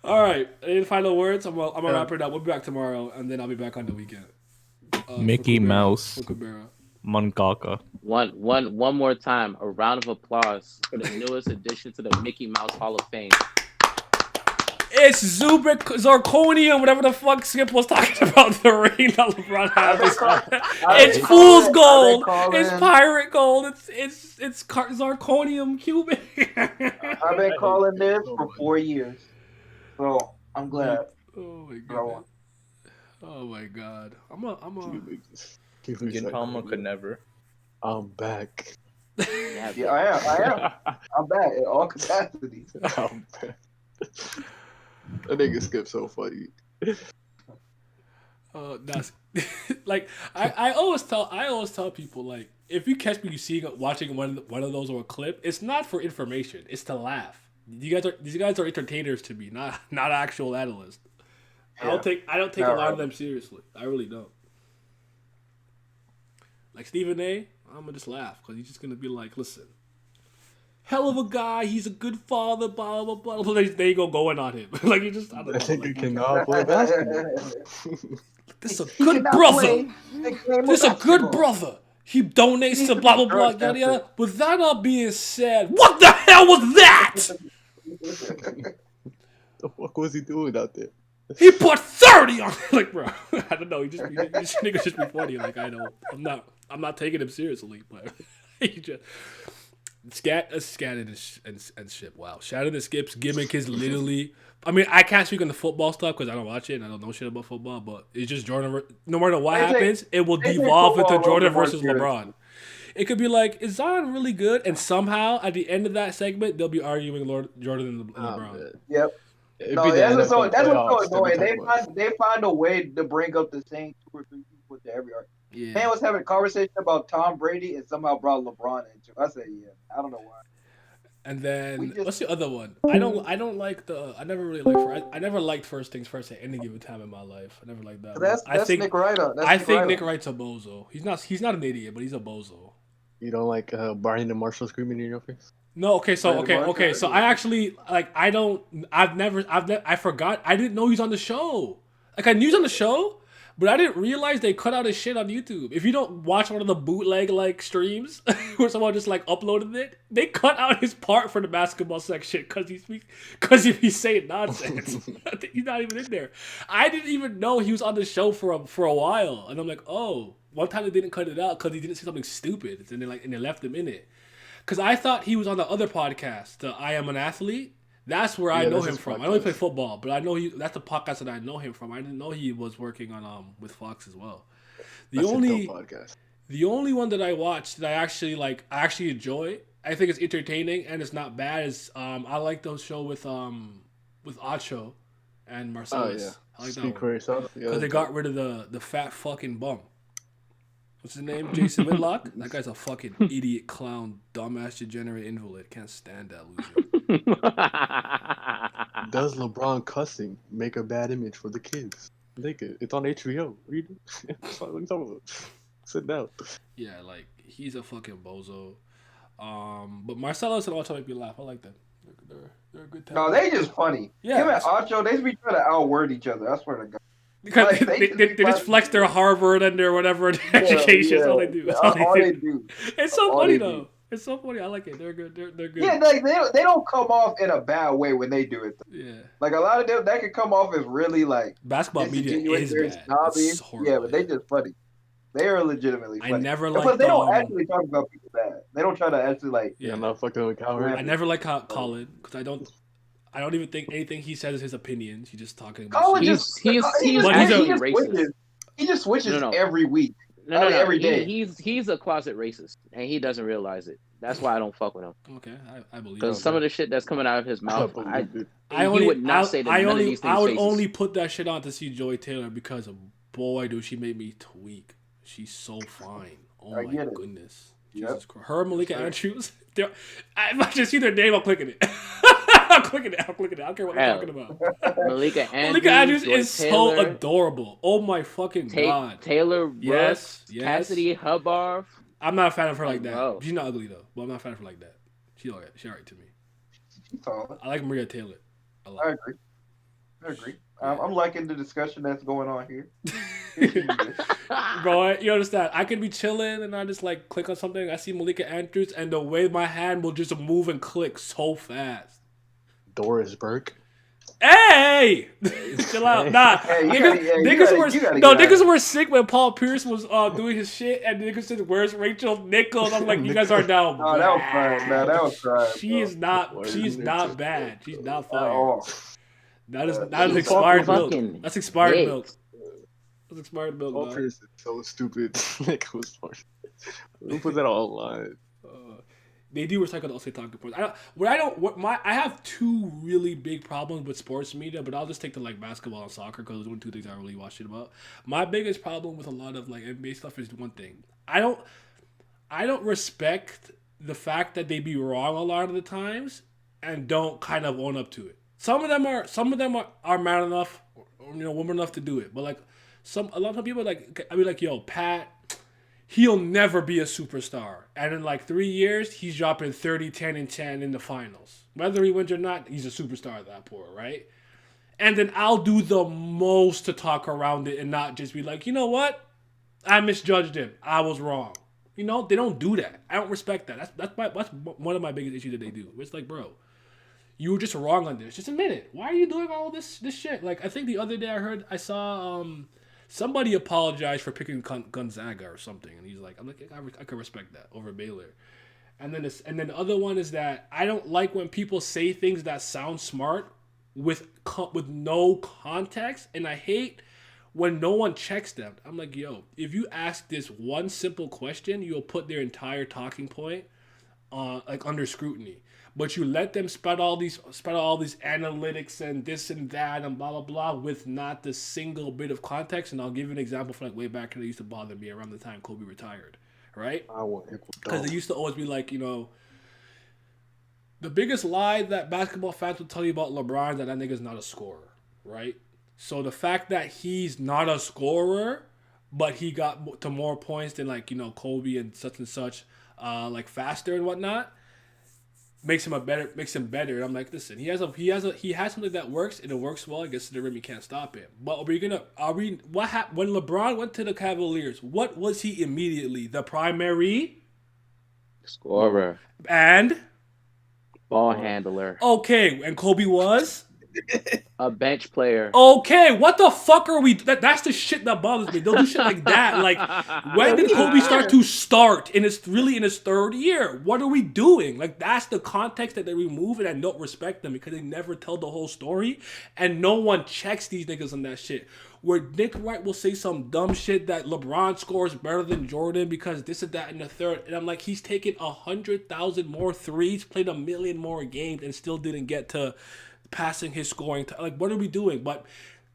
All right. Any final words? I'm gonna wrap it up. We'll be back tomorrow, and then I'll be back on the weekend. Mickey for Kubera- Mouse. for Kubera. Mangaka. One more time, a round of applause for the newest addition to the Mickey Mouse Hall of Fame. It's Zubik Zirconium, whatever the fuck Skip was talking about. The ring that LeBron has. It's fool's gold. It's pirate gold. It's Zirconium cubic. I've been calling this for 4 years, so I'm glad. Oh my god. Oh my god. I'm a. Gintama could never. I'm back. Yeah, I am. I'm back in all capacities. I'm back. That nigga Skip so funny. That's like I always tell people, like, if you catch me watching one of those or a clip, it's not for information, it's to laugh. These guys are entertainers to me, not actual analysts. I don't take a lot of them seriously. I really don't. Like Stephen A, I'm gonna just laugh because he's just gonna be like, listen, hell of a guy, he's a good father, blah blah blah blah. They go going on him. Like you just, I don't know. That nigga Like, cannot play basketball. this is a good brother. This is a good brother. He donates to blah blah blah yada yada. With that all being said, what the hell was that? The fuck was he doing out there? He put 30 on. Like, bro, I don't know. This nigga just be funny. Like, I know. I'm not taking him seriously, but he just Scanning and Ship. Wow, Shannon and Skip's gimmick is literally. I mean, I can't speak on the football stuff because I don't watch it and I don't know shit about football. But it's just Jordan. No matter what happens, it will devolve into Jordan versus LeBron. It could be like, is Zion really good? And somehow at the end of that segment, they'll be arguing Jordan and LeBron. Yep. It'd No, be the that's what's NFL playoffs so annoying. every time. They find a way to bring up the same 2 or 3 people to every argument. Yeah. Man was having a conversation about Tom Brady and somehow brought LeBron into it. I said, yeah, I don't know why. And then what's the other one? I never liked First Things First at any given time in my life. I never liked that. That's Nick Wright. I think Nick Wright's a bozo. He's not an idiot, but he's a bozo. You don't like Barney and Marshall screaming in your face? No, okay, so Brandon Marshall, okay, so I actually like I forgot I didn't know he was on the show. Like I knew he was on the show, but I didn't realize they cut out his shit on YouTube. If you don't watch one of the bootleg like streams where someone just like uploaded it, they cut out his part for the basketball section because he's saying nonsense. He's not even in there. I didn't even know he was on the show for a while, and I'm like, oh, one time they didn't cut it out because he didn't say something stupid, and they left him in it. Because I thought he was on the other podcast, the I Am an Athlete. That's where I know him from. I only play football, but I know that's the podcast that I know him from. I didn't know he was working on with Fox as well. The only one that I watched that I actually enjoy, I think it's entertaining and it's not bad, is I like those show with Acho and Marcellus. Oh yeah. I like Speak that for one. yourself. Yeah, Because they got rid of the fat fucking bum. What's his name? Jason Whitlock? That guy's a fucking idiot, clown, dumbass, degenerate invalid. Can't stand that loser. Does LeBron cussing make a bad image for the kids? It's on HBO. Read it. What are you talking about? Sit down. Yeah, like, he's a fucking bozo. But Marcellus and Acho make me laugh. I like them. They're a good time. No, they just funny. Yeah. Him and Acho, they be trying to outword each other. I swear to God. Because Like, they just flex their Harvard and their whatever education. That's all they do. That's all they do. It's so funny though. It's so funny. I like it. They're good. They're good. Yeah, they don't come off in a bad way when they do it. Though. Yeah. Like a lot of them, that can come off as really like Basketball media disingenuous, is very bad. snobby. It's horrible, Yeah, but they just funny. They are legitimately funny. I never And plus, liked they don't actually talk about people bad. They don't try to actually like. Yeah, I'm not fucking with Coward. I never like Colin because I don't even think anything he says is his opinions. He's just talking about Colin shit. He's switches. He just switches No. every week. No. Every day. He's a closet racist, and he doesn't realize it. That's why I don't fuck with him. Okay, I believe Because it. some of the shit that's coming out of his mouth, I only would not say that none of these things I would racist. only put that shit on to see Joy Taylor because boy, dude, she made me tweak. She's so fine. Oh I my get it. goodness. Yep. Jesus Christ. Her and Malika Andrews. If I just see their name, I'm clicking it. I'm clicking it. I don't care what they're talking about. Malika Andrews Joy is Taylor, so adorable. Oh my fucking god. Taylor Brooks, Yes. Cassidy Hubbard. I'm not a fan of her like that. Bro. She's not ugly though. But I'm not a fan of her like that. She's alright. She's alright to me. She's solid. I like Maria Taylor a lot. I agree. I'm liking the discussion that's going on here. Bro, you understand? I can be chilling and I just like click on something. I see Malika Andrews and the way my hand will just move and click so fast. Doris Burke. Hey, chill out. Nah, Hey, niggas were sick when Paul Pierce was doing his shit, and niggas said, "Where's Rachel Nichols?" I'm like, you guys are down. Oh, that was fine. No, that was fine. She is not. She's not bad. She's not fire. Oh, That is She's expired milk. fucking That's expired lit. milk. That's expired milk. Paul dog. Pierce is so stupid. Nick was smart. Who put that online? They do recycle the also talking points. I have two really big problems with sports media, but I'll just take the like basketball and soccer because those are the two things I really watch it about. My biggest problem with a lot of like NBA stuff is one thing. I don't respect the fact that they be wrong a lot of the times and don't kind of own up to it. Some of them are man enough, or, woman enough to do it, but like a lot of people like I be like, yo, Pat. He'll never be a superstar. And in like 3 years, he's dropping 30, 10, and 10 in the finals. Whether he wins or not, he's a superstar at that point, right? And then I'll do the most to talk around it and not just be like, you know what? I misjudged him. I was wrong. They don't do that. I don't respect that. That's one of my biggest issues that they do. It's like, bro, you were just wrong on this. Just admit it. Why are you doing all this shit? Like, I think the other day I saw somebody apologized for picking Gonzaga or something, and he's like, I can respect that over Baylor. And then the other one is that I don't like when people say things that sound smart with no context, and I hate when no one checks them. I'm like, yo, if you ask this one simple question, you'll put their entire talking point like under scrutiny. But you let them spread all these analytics and this and that and blah blah blah with not the single bit of context. And I'll give you an example from like way back when it used to bother me around the time Kobe retired, right? Because they used to always be like, the biggest lie that basketball fans will tell you about LeBron is that nigga's not a scorer, right? So the fact that he's not a scorer, but he got to more points than like Kobe and such like faster and whatnot, makes him better. And I'm like, listen, he has something that works and it works well. I guess the rim, you can't stop it. But when LeBron went to the Cavaliers? What was he immediately? The primary Scorer. And ball handler. Okay, and Kobe was a bench player. Okay, what the fuck are we? That's the shit that bothers me. They'll do shit like that. Like, when did Kobe start? And it's really in his third year. What are we doing? Like, that's the context that they remove, and I don't respect them because they never tell the whole story, and no one checks these niggas on that shit. Where Nick Wright will say some dumb shit that LeBron scores better than Jordan because this and that in the third, and I'm like, he's taken 100,000 more threes, played a million more games, and still didn't get to passing his scoring. Like, what are we doing? But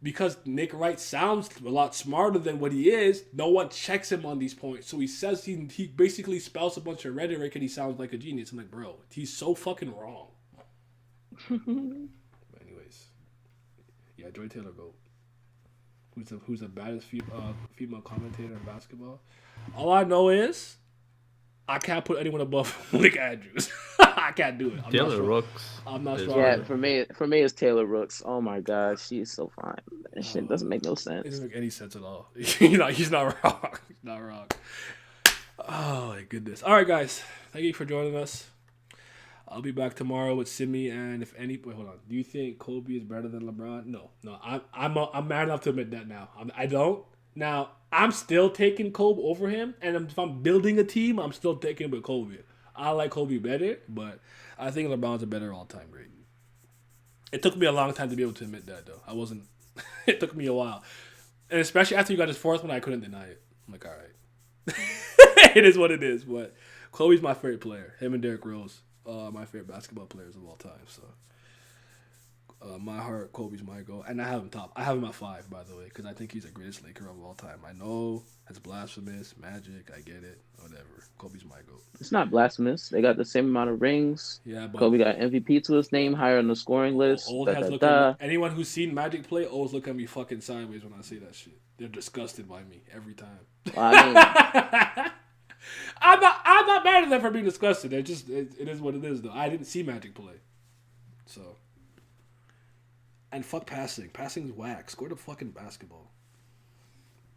because Nick Wright sounds a lot smarter than what he is, no one checks him on these points. So he says he basically spouts a bunch of rhetoric and he sounds like a genius. I'm like, bro, he's so fucking wrong. But anyways, yeah, Joy Taylor GOAT. Who's the baddest female commentator in basketball? All I know is I can't put anyone above Nick Andrews. I can't do it. Taylor Rooks. I'm not sure. Yeah, for me, it's Taylor Rooks. Oh my god, she's so fine. That shit doesn't make no sense. It doesn't make any sense at all. He's not wrong. He's not wrong. Oh my goodness. All right, guys. Thank you for joining us. I'll be back tomorrow with Simi, and if any, wait, hold on. Do you think Kobe is better than LeBron? No. I'm mad enough to admit that now. I don't. Now I'm still taking Kobe over him, and if I'm building a team, I'm still taking with Kobe. I like Kobe better, but I think LeBron's a better all-time great. It took me a long time to be able to admit that, though. I wasn't. It took me a while, and especially after you got his fourth one, I couldn't deny it. I'm like, all right, it is what it is. But Kobe's my favorite player. Him and Derrick Rose. My favorite basketball players of all time. So, my heart, Kobe's my goal, and I have him top. I have him at 5, by the way, because I think he's the greatest Laker of all time. I know it's blasphemous, magic. I get it, whatever. Kobe's my goal. It's not blasphemous. They got the same amount of rings. Yeah, but Kobe got MVP to his name, higher on the scoring list. Anyone who's seen Magic play always look at me fucking sideways when I say that shit. They're disgusted by me every time. Well, I mean. I'm not mad at them for being disgusted. It is what it is, though. I didn't see Magic play, so. And fuck passing. Passing's whack. Score the fucking basketball.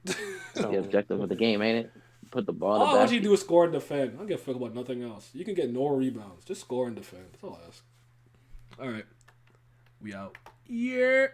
That's the objective of the game, ain't it? Put the ball. All I want you to do is score and defend. I don't give a fuck about nothing else. You can get no rebounds. Just score and defend. That's all I ask. All right, we out. Yeah.